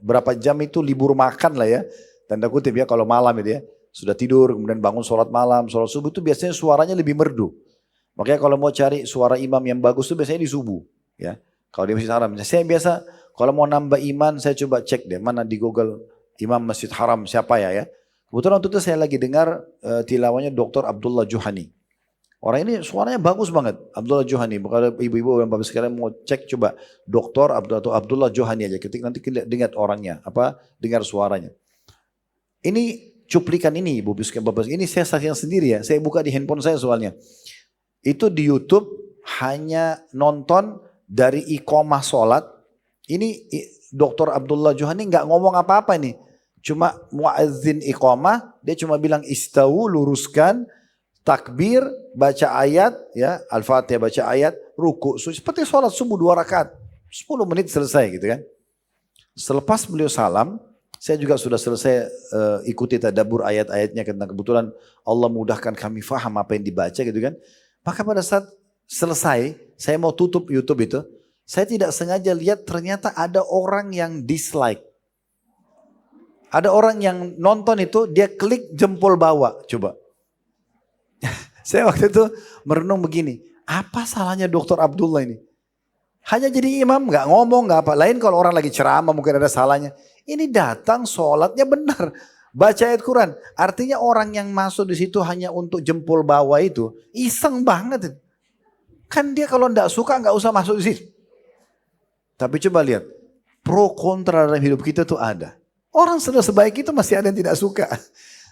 berapa jam itu libur makan lah ya, tanda kutip ya kalau malam itu ya, sudah tidur kemudian bangun sholat malam, sholat subuh itu biasanya suaranya lebih merdu. Makanya kalau mau cari suara imam yang bagus itu biasanya di subuh ya. Kalau di Masjid Haram, saya biasa kalau mau nambah iman saya coba cek deh mana di Google imam Masjid Haram siapa ya. Kebetulan waktu itu saya lagi dengar tilawahnya Dr. Abdullah Juhani. Orang ini suaranya bagus banget, Abdullah Juhani. Kalau ibu-ibu dan bapak sekalian mau cek coba Dr. Abdullah Juhani aja. Ketik nanti dengar orangnya, dengar suaranya. Ini cuplikan ini ibu bapak. Ini saya saksikan sendiri ya. Saya buka di handphone saya soalnya. Itu di YouTube hanya nonton dari iqamah sholat. Ini Dr. Abdullah Juhani nggak ngomong apa-apa nih. Cuma muazzin iqamah, dia cuma bilang istawu, luruskan, takbir, baca ayat, ya Al-Fatihah baca ayat, ruku, seperti sholat subuh 2 rakaat, 10 menit selesai gitu kan. Selepas beliau salam, saya juga sudah selesai ikuti tadabbur ayat-ayatnya karena kebetulan Allah mudahkan kami faham apa yang dibaca gitu kan. Maka pada saat selesai, saya mau tutup YouTube itu, saya tidak sengaja lihat ternyata ada orang yang dislike. Ada orang yang nonton itu, dia klik jempol bawah, coba. Saya waktu itu merenung begini, apa salahnya Dr. Abdullah ini? Hanya jadi imam, nggak ngomong, nggak apa. Lain kalau orang lagi ceramah mungkin ada salahnya. Ini datang sholatnya benar, baca ayat Quran. Artinya orang yang masuk di situ hanya untuk jempol bawah itu iseng banget. Kan dia kalau nggak suka nggak usah masuk di situ. Tapi coba lihat, pro kontra dalam hidup kita tuh ada. Orang sudah sebaik itu masih ada yang tidak suka.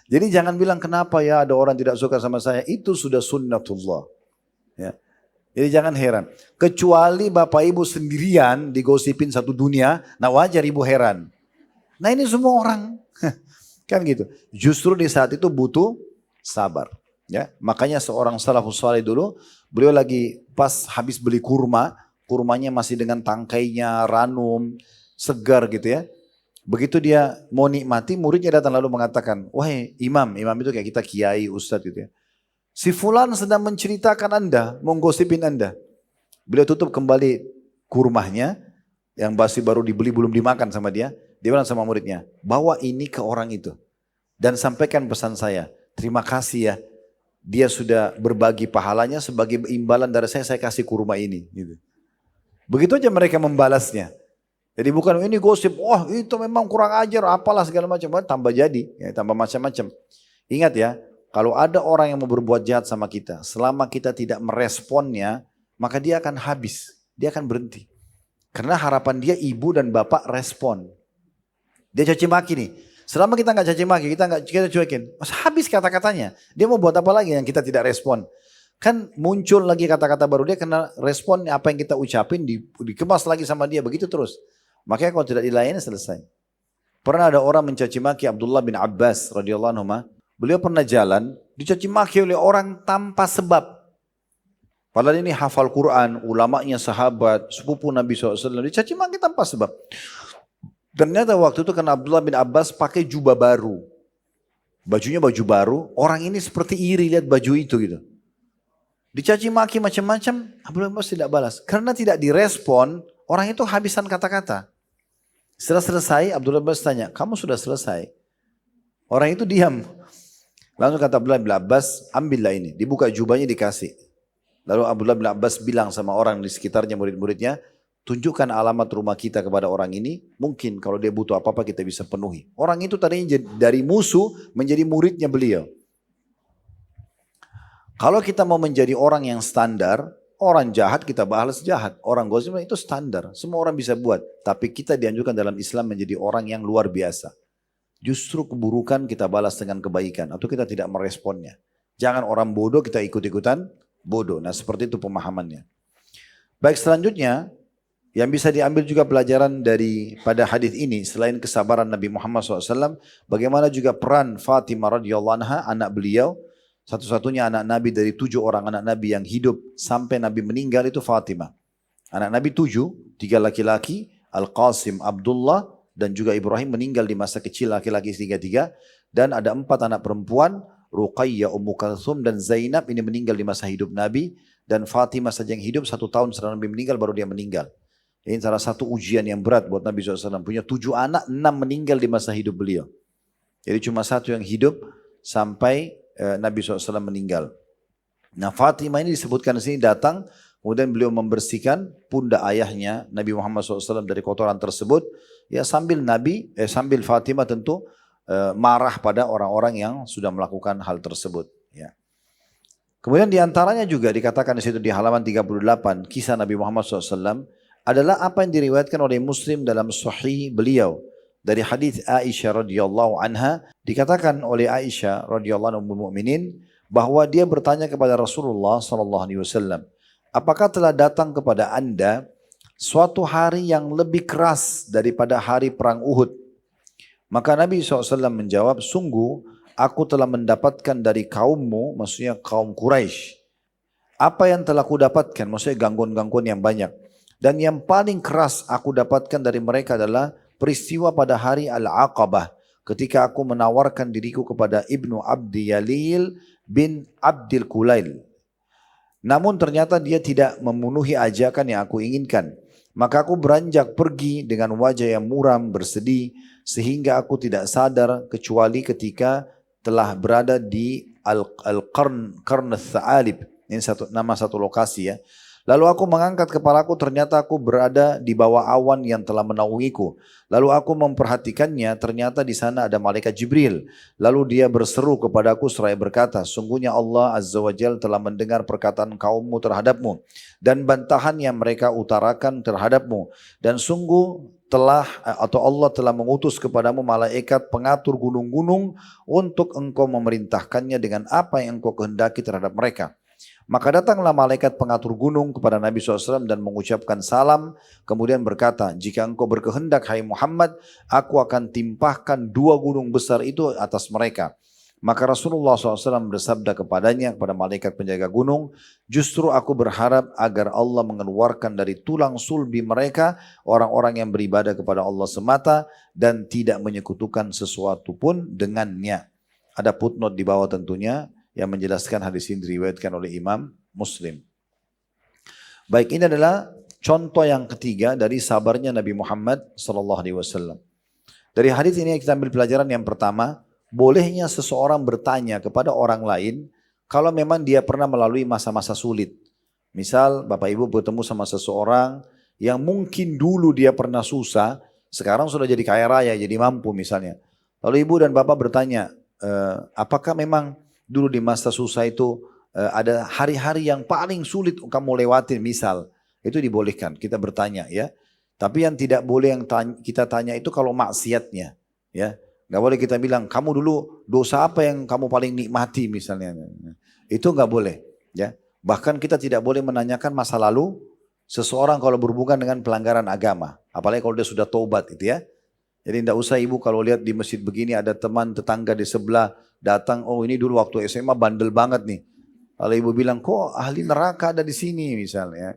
Jadi jangan bilang kenapa ya ada orang tidak suka sama saya. Itu sudah sunnatullah. Ya. Jadi jangan heran. Kecuali bapak ibu sendirian digosipin satu dunia. Nah wajar ibu heran. Nah ini semua orang. Kan gitu. Justru di saat itu butuh sabar. Ya. Makanya seorang salafus salih dulu. Beliau lagi pas habis beli kurma. Kurmanya masih dengan tangkainya, ranum, segar gitu ya. Begitu dia mau nikmati, muridnya datang lalu mengatakan, wahai imam, imam itu kayak kita kiai, ustadz gitu ya. Si fulan sedang menceritakan Anda, menggosipin Anda. Beliau tutup kembali kurmahnya, yang basi baru dibeli belum dimakan sama dia. Dia bilang sama muridnya, bawa ini ke orang itu. Dan sampaikan pesan saya, terima kasih ya. Dia sudah berbagi pahalanya sebagai imbalan dari saya kasih kurma ini. Gitu. Begitu aja mereka membalasnya. Jadi bukan ini gosip, wah itu memang kurang ajar, apalah segala macam. Tambah jadi, ya, tambah macam-macam. Ingat ya, kalau ada orang yang mau berbuat jahat sama kita, selama kita tidak meresponnya, maka dia akan habis, dia akan berhenti. Karena harapan dia ibu dan bapak respon. Dia caci maki nih. Selama kita nggak caci maki, kita cuekin, habis kata-katanya. Dia mau buat apa lagi yang kita tidak respon? Kan muncul lagi kata-kata baru, dia kena respon apa yang kita ucapin, dikemas lagi sama dia, begitu terus. Makanya kalau tidak dilayani selesai. Pernah ada orang mencaci maki Abdullah bin Abbas radhiyallahu anhu. Beliau pernah jalan, dicaci maki oleh orang tanpa sebab. Padahal ini hafal Quran, ulamanya sahabat, sepupu Nabi SAW, dicaci maki tanpa sebab. Ternyata waktu itu karena Abdullah bin Abbas pakai jubah baru. Bajunya baju baru, orang ini seperti iri lihat baju itu gitu. Dicaci maki macam-macam, Abdullah bin Abbas tidak balas. Karena tidak direspon, orang itu habisan kata-kata. Setelah selesai, Abdullah bin Abbas tanya, kamu sudah selesai? Orang itu diam. Lalu kata Abdullah bin Abbas, ambillah ini. Dibuka jubahnya dikasih. Lalu Abdullah bin Abbas bilang sama orang di sekitarnya, murid-muridnya, tunjukkan alamat rumah kita kepada orang ini. Mungkin kalau dia butuh apa-apa kita bisa penuhi. Orang itu tadinya dari musuh menjadi muridnya beliau. Kalau kita mau menjadi orang yang standar, orang jahat kita balas jahat. Orang gosip itu standar. Semua orang bisa buat. Tapi kita dianjurkan dalam Islam menjadi orang yang luar biasa. Justru keburukan kita balas dengan kebaikan. Atau kita tidak meresponnya. Jangan orang bodoh kita ikut-ikutan bodoh. Nah seperti itu pemahamannya. Baik selanjutnya. Yang bisa diambil juga pelajaran pada hadis ini. Selain kesabaran Nabi Muhammad SAW. Bagaimana juga peran Fatimah radhiyallahu anha, anak beliau. Satu-satunya anak Nabi dari 7 orang anak Nabi yang hidup sampai Nabi meninggal itu Fatimah. Anak Nabi 7, 3 laki-laki, Al-Qasim, Abdullah, dan juga Ibrahim meninggal di masa kecil laki-laki 3. Dan ada 4 anak perempuan, Ruqayyah, Ummu Kalthum, dan Zainab ini meninggal di masa hidup Nabi. Dan Fatimah saja yang hidup 1 tahun setelah Nabi meninggal baru dia meninggal. Ini salah satu ujian yang berat buat Nabi SAW. Punya 7 anak, 6 meninggal di masa hidup beliau. Jadi cuma 1 yang hidup sampai Nabi SAW meninggal. Nah Fatimah ini disebutkan di sini datang, kemudian beliau membersihkan pundak ayahnya Nabi Muhammad SAW dari kotoran tersebut. Ya sambil Fatimah tentu marah pada orang-orang yang sudah melakukan hal tersebut. Ya. Kemudian diantaranya juga dikatakan di situ di halaman 38 kisah Nabi Muhammad SAW adalah apa yang diriwayatkan oleh Muslim dalam Sahih beliau. Dari hadis Aisyah radhiyallahu anha dikatakan oleh Aisyah radhiyallahu anha ummul mukminin bahwa dia bertanya kepada Rasulullah sallallahu alaihi wasallam, apakah telah datang kepada Anda suatu hari yang lebih keras daripada hari perang Uhud? Maka Nabi SAW menjawab, sungguh aku telah mendapatkan dari kaummu, maksudnya kaum Quraisy, apa yang telah kudapatkan, maksudnya gangguan-gangguan yang banyak. Dan yang paling keras aku dapatkan dari mereka adalah peristiwa pada hari Al-Aqabah ketika aku menawarkan diriku kepada Ibnu Abdi Yalil bin Abdil Kulail. Namun ternyata dia tidak memenuhi ajakan yang aku inginkan. Maka aku beranjak pergi dengan wajah yang muram bersedih sehingga aku tidak sadar kecuali ketika telah berada di Al-Qarn Al-Tha'alib. Ini nama satu lokasi ya. Lalu aku mengangkat kepalaku, ternyata aku berada di bawah awan yang telah menaungiku. Lalu aku memperhatikannya, ternyata di sana ada malaikat Jibril. Lalu dia berseru kepadaku seraya berkata, sungguhnya Allah Azza wa Jalla telah mendengar perkataan kaummu terhadapmu dan bantahan yang mereka utarakan terhadapmu. Dan sungguh Allah telah mengutus kepadamu malaikat pengatur gunung-gunung untuk engkau memerintahkannya dengan apa yang engkau kehendaki terhadap mereka. Maka datanglah malaikat pengatur gunung kepada Nabi SAW dan mengucapkan salam. Kemudian berkata, jika engkau berkehendak hai Muhammad, aku akan timpahkan 2 gunung besar itu atas mereka. Maka Rasulullah SAW bersabda kepadanya, kepada malaikat penjaga gunung, justru aku berharap agar Allah mengeluarkan dari tulang sulbi mereka orang-orang yang beribadah kepada Allah semata dan tidak menyekutukan sesuatu pun dengannya. Ada footnote di bawah tentunya yang menjelaskan hadis ini diriwayatkan oleh Imam Muslim. Baik, ini adalah contoh yang ketiga dari sabarnya Nabi Muhammad SAW. Dari hadis ini kita ambil pelajaran yang pertama, bolehnya seseorang bertanya kepada orang lain kalau memang dia pernah melalui masa-masa sulit. Misal Bapak Ibu bertemu sama seseorang yang mungkin dulu dia pernah susah, sekarang sudah jadi kaya raya, jadi mampu misalnya. Lalu Ibu dan Bapak bertanya, apakah memang dulu di masa susah itu ada hari-hari yang paling sulit kamu lewatin misal. Itu dibolehkan, kita bertanya ya. Tapi yang tidak boleh yang kita tanya itu kalau maksiatnya. Ya. Gak boleh kita bilang, kamu dulu dosa apa yang kamu paling nikmati misalnya. Itu gak boleh. Ya. Bahkan kita tidak boleh menanyakan masa lalu seseorang kalau berhubungan dengan pelanggaran agama. Apalagi kalau dia sudah taubat gitu ya. Jadi tidak usah ibu kalau lihat di masjid begini ada teman tetangga di sebelah datang, oh ini dulu waktu SMA bandel banget nih. Kalau ibu bilang, kok ahli neraka ada di sini misalnya.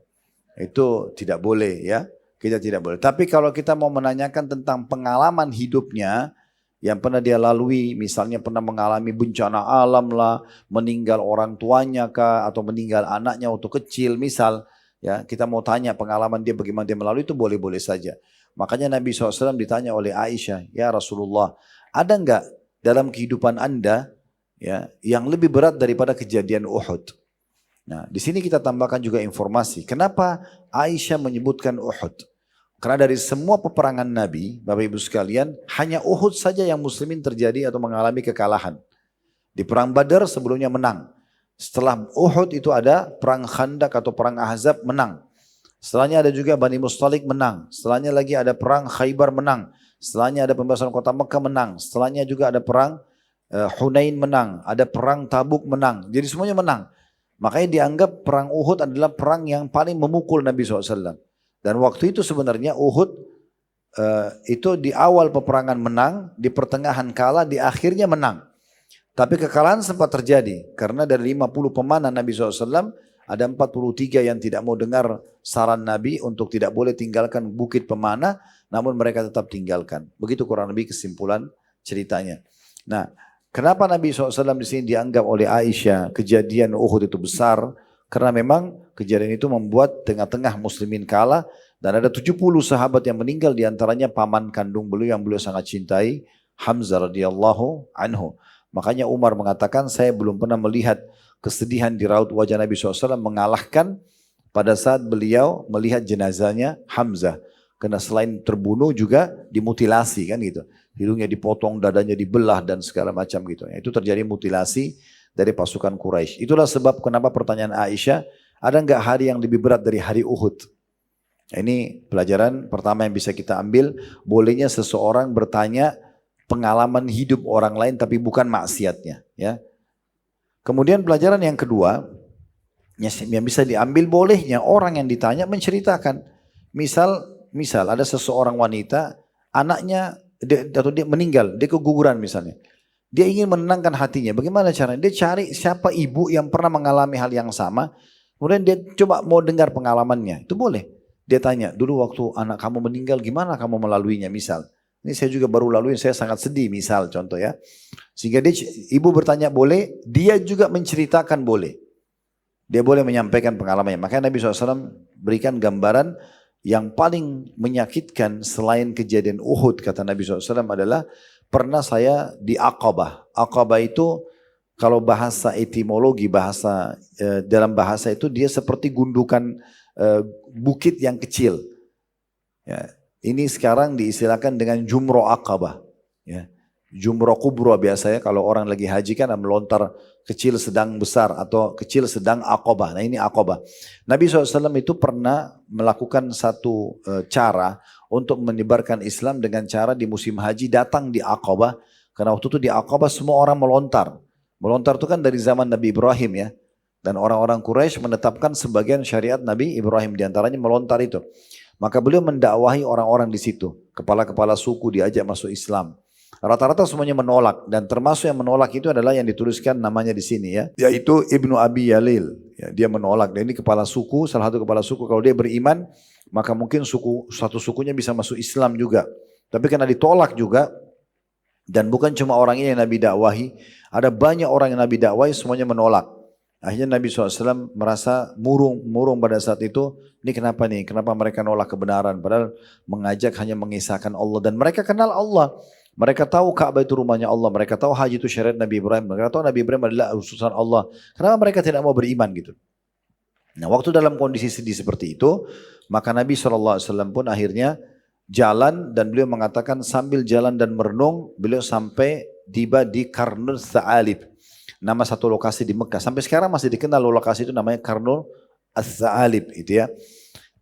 Itu tidak boleh ya. Kita tidak boleh. Tapi kalau kita mau menanyakan tentang pengalaman hidupnya, yang pernah dia lalui, misalnya pernah mengalami bencana alam lah, meninggal orang tuanya kah, atau meninggal anaknya waktu kecil, misal, ya kita mau tanya pengalaman dia bagaimana dia melalui itu boleh-boleh saja. Makanya Nabi SAW ditanya oleh Aisyah, ya Rasulullah, ada enggak dalam kehidupan anda ya yang lebih berat daripada kejadian Uhud? Nah, di sini kita tambahkan juga informasi. Kenapa Aisyah menyebutkan Uhud? Karena dari semua peperangan Nabi, Bapak Ibu sekalian, hanya Uhud saja yang muslimin terjadi atau mengalami kekalahan. Di perang Badar sebelumnya menang. Setelah Uhud itu ada perang Khandak atau perang Ahzab menang. Setelahnya ada juga Bani Mustalik menang. Setelahnya lagi ada perang Khaybar menang. Setelahnya ada pembebasan kota Mekah menang. Setelahnya juga ada perang Hunain menang. Ada perang Tabuk menang. Jadi semuanya menang. Makanya dianggap perang Uhud adalah perang yang paling memukul Nabi SAW. Dan waktu itu sebenarnya Uhud itu di awal peperangan menang, di pertengahan kalah, di akhirnya menang. Tapi kekalahan sempat terjadi karena dari 50 pemanah Nabi SAW ada 43 yang tidak mau dengar saran Nabi untuk tidak boleh tinggalkan bukit pemanah, namun mereka tetap tinggalkan. Begitu kurang lebih kesimpulan ceritanya. Nah, kenapa Nabi SAW di sini dianggap oleh Aisyah kejadian Uhud itu besar? Karena memang kejadian itu membuat tengah-tengah muslimin kalah dan ada 70 sahabat yang meninggal, diantaranya paman kandung beliau yang beliau sangat cintai, Hamzah radhiyallahu anhu. Makanya Umar mengatakan, saya belum pernah melihat kesedihan di raut wajah Nabi SAW mengalahkan pada saat beliau melihat jenazahnya Hamzah. Karena selain terbunuh juga dimutilasi kan gitu. Hidungnya dipotong, dadanya dibelah dan segala macam gitu. Itu terjadi mutilasi dari pasukan Quraisy. Itulah sebab kenapa pertanyaan Aisyah, ada enggak hari yang lebih berat dari hari Uhud? Ini pelajaran pertama yang bisa kita ambil, bolehnya seseorang bertanya pengalaman hidup orang lain tapi bukan maksiatnya. Ya. Kemudian pelajaran yang kedua, yang bisa diambil bolehnya orang yang ditanya menceritakan. Misal ada seseorang wanita, anaknya atau dia meninggal, dia keguguran misalnya. Dia ingin menenangkan hatinya. Bagaimana caranya? Dia cari siapa ibu yang pernah mengalami hal yang sama. Kemudian dia coba mau dengar pengalamannya. Itu boleh. Dia tanya, dulu waktu anak kamu meninggal gimana kamu melaluinya misal. Ini saya juga baru lalui, saya sangat sedih misal contoh ya. Sehingga ibu bertanya boleh, dia juga menceritakan boleh. Dia boleh menyampaikan pengalamannya. Makanya Nabi SAW berikan gambaran yang paling menyakitkan selain kejadian Uhud, kata Nabi SAW adalah pernah saya di Aqabah. Aqabah itu kalau bahasa etimologi, dalam bahasa itu dia seperti gundukan bukit yang kecil. Ya, ini sekarang diistilahkan dengan Jumroh Aqabah. Ya, Jumroh Kubro biasanya kalau orang lagi haji kan melontar kecil sedang besar atau kecil sedang Aqabah. Nah ini Aqabah. Nabi SAW itu pernah melakukan satu cara untuk menyebarkan Islam dengan cara di musim haji datang di Aqabah. Karena waktu itu di Aqabah semua orang melontar. Melontar itu kan dari zaman Nabi Ibrahim ya. Dan orang-orang Quraisy menetapkan sebagian syariat Nabi Ibrahim, diantaranya melontar itu. Maka beliau mendakwahi orang-orang di situ. Kepala-kepala suku diajak masuk Islam. Rata-rata semuanya menolak, dan termasuk yang menolak itu adalah yang dituliskan namanya di sini ya, yaitu Ibnu Abi Yalil. Ya, dia menolak. Dan ini kepala suku, salah satu kepala suku, kalau dia beriman maka mungkin satu sukunya bisa masuk Islam juga. Tapi karena ditolak juga, dan bukan cuma orang ini yang Nabi dakwahi, ada banyak orang yang Nabi dakwahi semuanya menolak. Akhirnya Nabi SAW merasa murung pada saat itu, ini kenapa nih, kenapa mereka nolak kebenaran, padahal mengajak hanya mengisahkan Allah, dan mereka kenal Allah. Mereka tahu Ka'bah itu rumahnya Allah, mereka tahu haji itu syariat Nabi Ibrahim, mereka tahu Nabi Ibrahim adalah utusan Allah. Kenapa mereka tidak mau beriman gitu? Nah, waktu dalam kondisi sedih seperti itu, maka Nabi SAW pun akhirnya jalan, dan beliau mengatakan sambil jalan dan merenung, beliau sampai tiba di Qarnul Tha'alib, nama satu lokasi di Mekah. Sampai sekarang masih dikenal lokasi itu namanya Qarnul Tha'alib itu ya.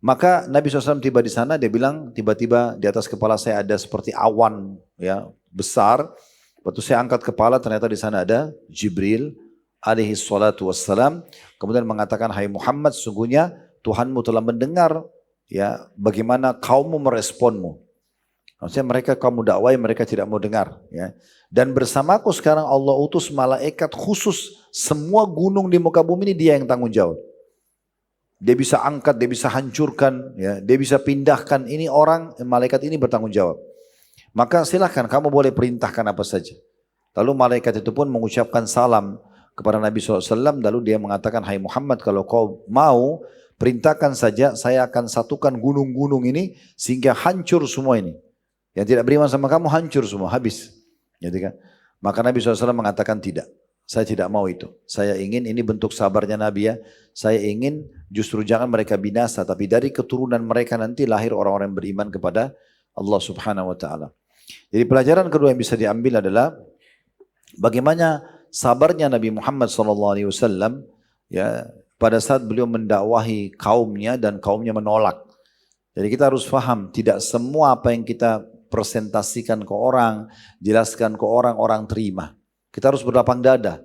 Maka Nabi SAW tiba di sana, dia bilang tiba-tiba di atas kepala saya ada seperti awan ya besar. Waktu saya angkat kepala ternyata di sana ada Jibril alaihi salatu wassalam. Kemudian mengatakan, hai Muhammad, sungguhnya Tuhanmu telah mendengar ya bagaimana kaummu meresponmu. Maksudnya mereka kamu dakwai, mereka tidak mau dengar ya. Dan bersamaku sekarang Allah utus malaikat khusus, semua gunung di muka bumi ini dia yang tanggung jawab. Dia bisa angkat, dia bisa hancurkan, ya, dia bisa pindahkan. Ini orang, malaikat ini bertanggung jawab. Maka silahkan kamu boleh perintahkan apa saja. Lalu malaikat itu pun mengucapkan salam kepada Nabi SAW. Lalu dia mengatakan, hai Muhammad, kalau kau mau perintahkan saja, saya akan satukan gunung-gunung ini sehingga hancur semua ini. Yang tidak beriman sama kamu hancur semua, habis. Gitu kan? Maka Nabi SAW mengatakan tidak. Saya tidak mau itu. Saya ingin, ini bentuk sabarnya Nabi ya. Saya ingin justru jangan mereka binasa, tapi dari keturunan mereka nanti lahir orang-orang yang beriman kepada Allah Subhanahu wa taala. Jadi pelajaran kedua yang bisa diambil adalah bagaimana sabarnya Nabi Muhammad SAW ya pada saat beliau mendakwahi kaumnya dan kaumnya menolak. Jadi kita harus paham, tidak semua apa yang kita presentasikan ke orang, jelaskan ke orang, orang terima. Kita harus berlapang dada.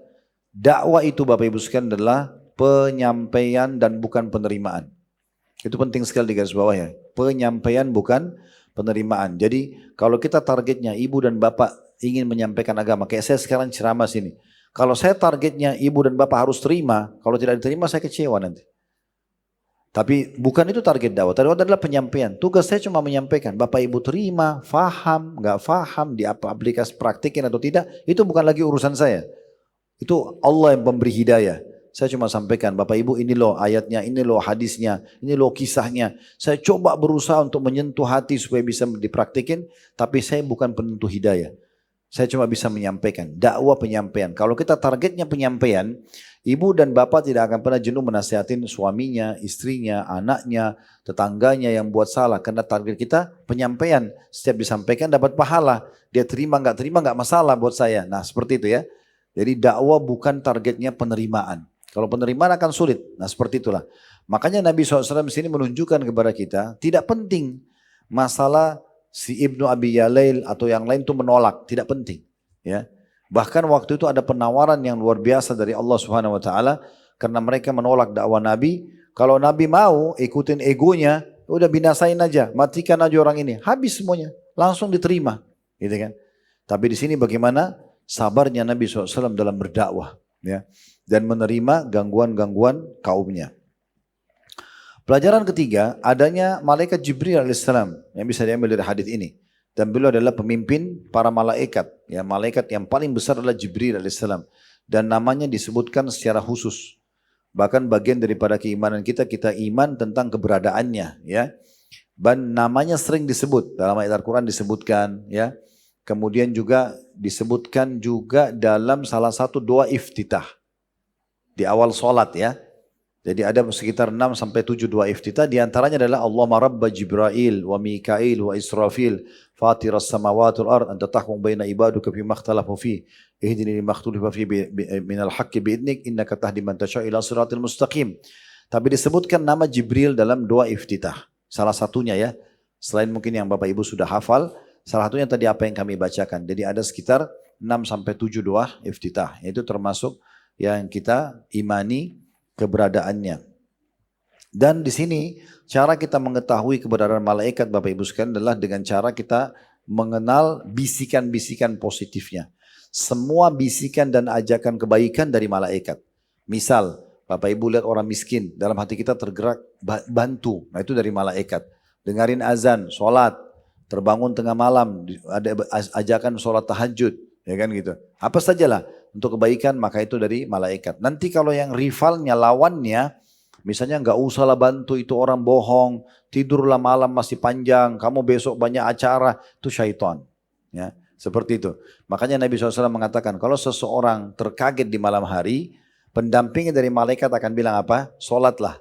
Dakwah itu Bapak Ibu sekalian adalah penyampaian dan bukan penerimaan. Itu penting sekali di garis bawah ya. Penyampaian bukan penerimaan. Jadi kalau kita targetnya ibu dan bapak ingin menyampaikan agama, kayak saya sekarang ceramah sini. Kalau saya targetnya ibu dan bapak harus terima, kalau tidak diterima saya kecewa nanti. Tapi bukan itu target dakwah. Target adalah penyampaian. Tugas saya cuma menyampaikan. Bapak ibu terima, faham, gak faham, di aplikasi praktikin atau tidak, itu bukan lagi urusan saya. Itu Allah yang memberi hidayah. Saya cuma sampaikan, Bapak ibu ini loh ayatnya, ini loh hadisnya, ini loh kisahnya. Saya coba berusaha untuk menyentuh hati supaya bisa dipraktikin, tapi saya bukan penentu hidayah. Saya cuma bisa menyampaikan, dakwah penyampaian. Kalau kita targetnya penyampaian, ibu dan bapak tidak akan pernah jenuh menasihatin suaminya, istrinya, anaknya, tetangganya yang buat salah. Karena target kita penyampaian. Setiap disampaikan dapat pahala. Dia terima nggak masalah buat saya. Nah seperti itu ya. Jadi dakwah bukan targetnya penerimaan. Kalau penerimaan akan sulit. Nah seperti itulah. Makanya Nabi SAW di sini menunjukkan kepada kita, tidak penting masalah si Ibnu Abi Yalail atau yang lain itu menolak, tidak penting ya. Bahkan waktu itu ada penawaran yang luar biasa dari Allah Subhanahu wa taala karena mereka menolak dakwah Nabi. Kalau Nabi mau ikutin egonya, udah binasain aja, matikan aja orang ini, habis semuanya, langsung diterima gitu kan. Tapi di sini bagaimana sabarnya Nabi SAW dalam berdakwah ya, dan menerima gangguan-gangguan kaumnya. Pelajaran ketiga, adanya malaikat Jibril alaihissalam yang bisa diambil dari hadis ini. Dan beliau adalah pemimpin para malaikat. Ya, malaikat yang paling besar adalah Jibril alaihissalam. Dan namanya disebutkan secara khusus. Bahkan bagian daripada keimanan kita, kita iman tentang keberadaannya. Ya. Dan namanya sering disebut, dalam ayat Al-Quran disebutkan. Ya. Kemudian juga disebutkan juga dalam salah satu doa iftitah. Di awal sholat ya. Jadi ada sekitar 6 sampai 7 doa iftitah, di antaranya adalah Allahumma rabba Jibril wa Mikail wa Israfil fatiras samawati wal ard anta tahkum baina ibaduka fima ikhtalafu fi ihdini lima ikhtalafa fi minal haqqi biidnik innaka tahdi man tasha' ila siratil mustaqim. Tapi disebutkan nama Jibril dalam doa iftitah. Salah satunya ya, selain mungkin yang Bapak Ibu sudah hafal, salah satunya tadi apa yang kami bacakan. Jadi ada sekitar 6 sampai 7 doa iftitah. Itu termasuk yang kita imani keberadaannya. Dan di sini cara kita mengetahui keberadaan malaikat Bapak Ibu sekalian adalah dengan cara kita mengenal bisikan-bisikan positifnya. Semua bisikan dan ajakan kebaikan dari malaikat. Misal, Bapak Ibu lihat orang miskin, dalam hati kita tergerak bantu. Nah itu dari malaikat. Dengarin azan, sholat, terbangun tengah malam, ada ajakan sholat tahajud, ya kan gitu. Apa sajalah untuk kebaikan maka itu dari malaikat. Nanti kalau yang rivalnya, lawannya, misalnya nggak usahlah bantu itu orang bohong, tidurlah malam masih panjang, kamu besok banyak acara, itu syaitan. Ya, seperti itu. Makanya Nabi SAW mengatakan kalau seseorang terkaget di malam hari, pendampingnya dari malaikat akan bilang apa? Sholatlah.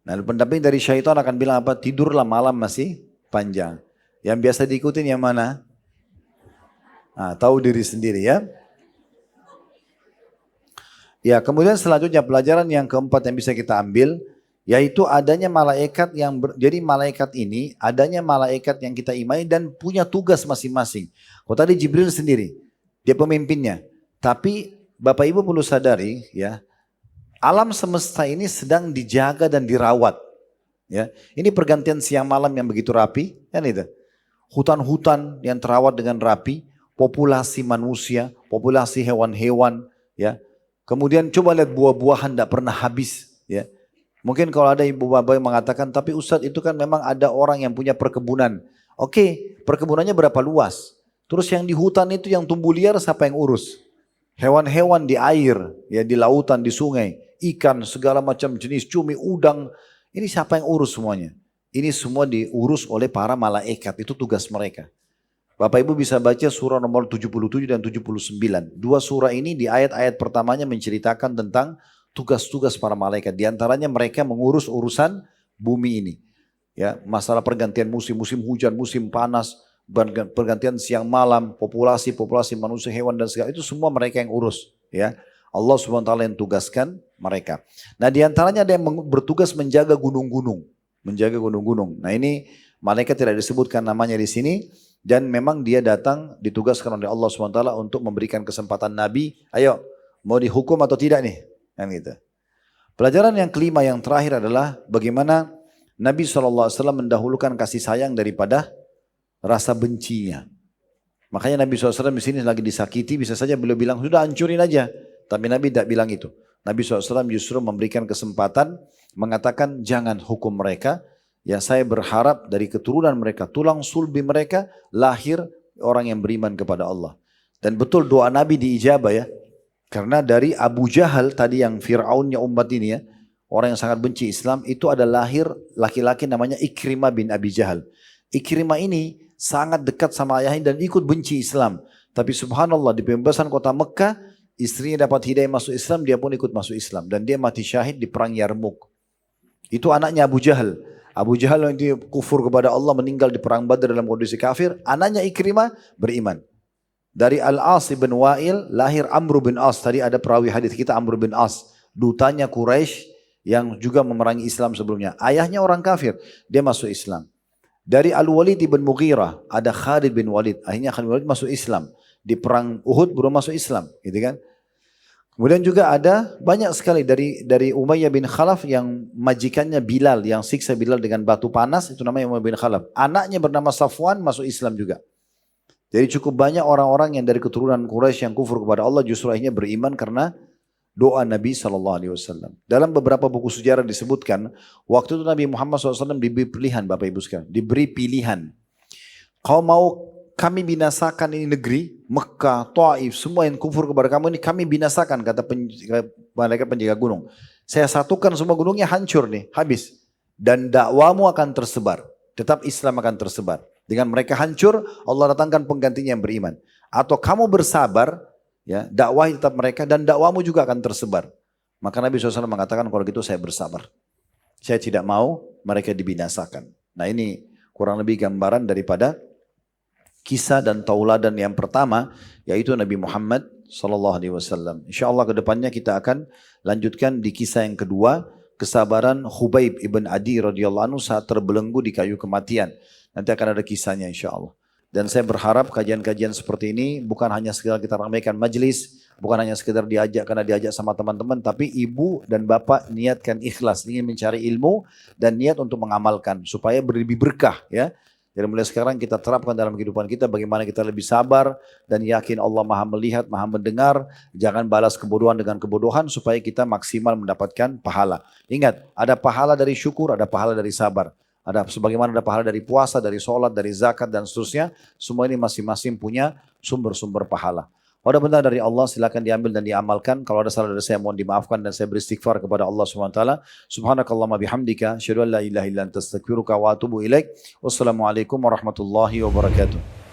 Nah pendamping dari syaitan akan bilang apa? Tidurlah malam masih panjang. Yang biasa diikutin yang mana? Nah, tahu diri sendiri ya. Ya, kemudian selanjutnya pelajaran yang keempat yang bisa kita ambil, yaitu adanya malaikat jadi malaikat ini, adanya malaikat yang kita imani dan punya tugas masing-masing. Kalau tadi Jibril sendiri, dia pemimpinnya. Tapi Bapak Ibu perlu sadari ya, alam semesta ini sedang dijaga dan dirawat. Ya, ini pergantian siang malam yang begitu rapi, kan itu. Hutan-hutan yang terawat dengan rapi, populasi manusia, populasi hewan-hewan, ya. Kemudian coba lihat buah-buahan tidak pernah habis. Ya. Mungkin kalau ada ibu bapak yang mengatakan, tapi Ustadz itu kan memang ada orang yang punya perkebunan. Oke, perkebunannya berapa luas? Terus yang di hutan itu yang tumbuh liar siapa yang urus? Hewan-hewan di air, ya di lautan, di sungai, ikan, segala macam jenis cumi, udang. Ini siapa yang urus semuanya? Ini semua diurus oleh para malaikat, itu tugas mereka. Bapak Ibu bisa baca surah nomor 77 dan 79. Dua surah ini di ayat-ayat pertamanya menceritakan tentang tugas-tugas para malaikat. Di antaranya mereka mengurus urusan bumi ini. Ya, masalah pergantian musim, musim hujan, musim panas, pergantian siang malam, populasi manusia, hewan dan segala itu semua mereka yang urus. Ya, Allah SWT yang tugaskan mereka. Nah, di antaranya ada yang bertugas menjaga gunung-gunung, Nah, ini malaikat tidak disebutkan namanya di sini. Dan memang dia datang ditugaskan oleh Allah SWT untuk memberikan kesempatan Nabi, ayo mau dihukum atau tidak nih? Kan gitu. Pelajaran yang kelima yang terakhir adalah bagaimana Nabi SAW mendahulukan kasih sayang daripada rasa bencinya. Makanya Nabi SAW di sini lagi disakiti, bisa saja beliau bilang sudah hancurin aja. Tapi Nabi tidak bilang itu. Nabi SAW justru memberikan kesempatan mengatakan jangan hukum mereka. Ya saya berharap dari keturunan mereka, tulang sulbi mereka lahir orang yang beriman kepada Allah. Dan betul doa Nabi diijabah ya. Karena dari Abu Jahal tadi yang Fir'aunnya umat ini ya. Orang yang sangat benci Islam itu ada lahir laki-laki namanya Ikrimah bin Abi Jahal. Ikrimah ini sangat dekat sama ayahnya dan ikut benci Islam. Tapi subhanallah di pembebasan kota Mekah, istrinya dapat hidayah masuk Islam, dia pun ikut masuk Islam. Dan dia mati syahid di perang Yarmuk. Itu anaknya Abu Jahal. Abu Jahal yang dia kufur kepada Allah meninggal di perang Badar dalam kondisi kafir. Anaknya Ikrimah beriman. Dari Al-As bin Wa'il lahir Amr bin As. Tadi ada perawi hadis kita Amr bin As. Dutanya Quraisy yang juga memerangi Islam sebelumnya. Ayahnya orang kafir. Dia masuk Islam. Dari Al-Walid bin Mughirah ada Khalid bin Walid. Akhirnya Khalid bin Walid masuk Islam. Di perang Uhud baru masuk Islam. Gitu kan. Kemudian juga ada banyak sekali dari Umayyah bin Khalaf yang majikannya Bilal yang siksa Bilal dengan batu panas itu namanya Umayyah bin Khalaf. Anaknya bernama Safwan masuk Islam juga. Jadi cukup banyak orang-orang yang dari keturunan Quraisy yang kufur kepada Allah justru akhirnya beriman karena doa Nabi SAW. Dalam beberapa buku sejarah disebutkan waktu itu Nabi Muhammad SAW diberi pilihan Bapak Ibu sekalian. Diberi pilihan. Kau mau kami binasakan ini negeri, Mekah, Taif, semua yang kufur kepada kamu ini kami binasakan, kata malaikat penjaga gunung. Saya satukan semua gunungnya hancur nih, habis. Dan dakwamu akan tersebar, tetap Islam akan tersebar. Dengan mereka hancur, Allah datangkan penggantinya yang beriman. Atau kamu bersabar, ya dakwah tetap mereka dan dakwamu juga akan tersebar. Maka Nabi SAW mengatakan kalau gitu saya bersabar. Saya tidak mau mereka dibinasakan. Nah ini kurang lebih gambaran daripada kisah dan tauladan yang pertama yaitu Nabi Muhammad SAW. InsyaAllah kedepannya kita akan lanjutkan di kisah yang kedua, kesabaran Khubayb ibn Adi radhiyallahu anhu saat terbelenggu di kayu kematian. Nanti akan ada kisahnya insyaAllah. Dan saya berharap kajian-kajian seperti ini bukan hanya sekedar kita ramaikan majelis, bukan hanya sekedar diajak karena diajak sama teman-teman, tapi ibu dan bapak niatkan ikhlas, ingin mencari ilmu dan niat untuk mengamalkan supaya lebih berkah ya. Jadi mulai sekarang kita terapkan dalam kehidupan kita bagaimana kita lebih sabar dan yakin Allah maha melihat, maha mendengar. Jangan balas kebodohan dengan kebodohan supaya kita maksimal mendapatkan pahala. Ingat, ada pahala dari syukur, ada pahala dari sabar. Ada sebagaimana ada pahala dari puasa, dari sholat, dari zakat dan seterusnya. Semua ini masing-masing punya sumber-sumber pahala. Kalau ada benar dari Allah silakan diambil dan diamalkan. Kalau ada salah dari saya mohon dimaafkan dan saya beristighfar kepada Allah SWT. Subhanakallahumma bihamdika. Asyhadu an la ilaha illa anta astaghfiruka wa atubu ilaik. Wassalamualaikum warahmatullahi wabarakatuh.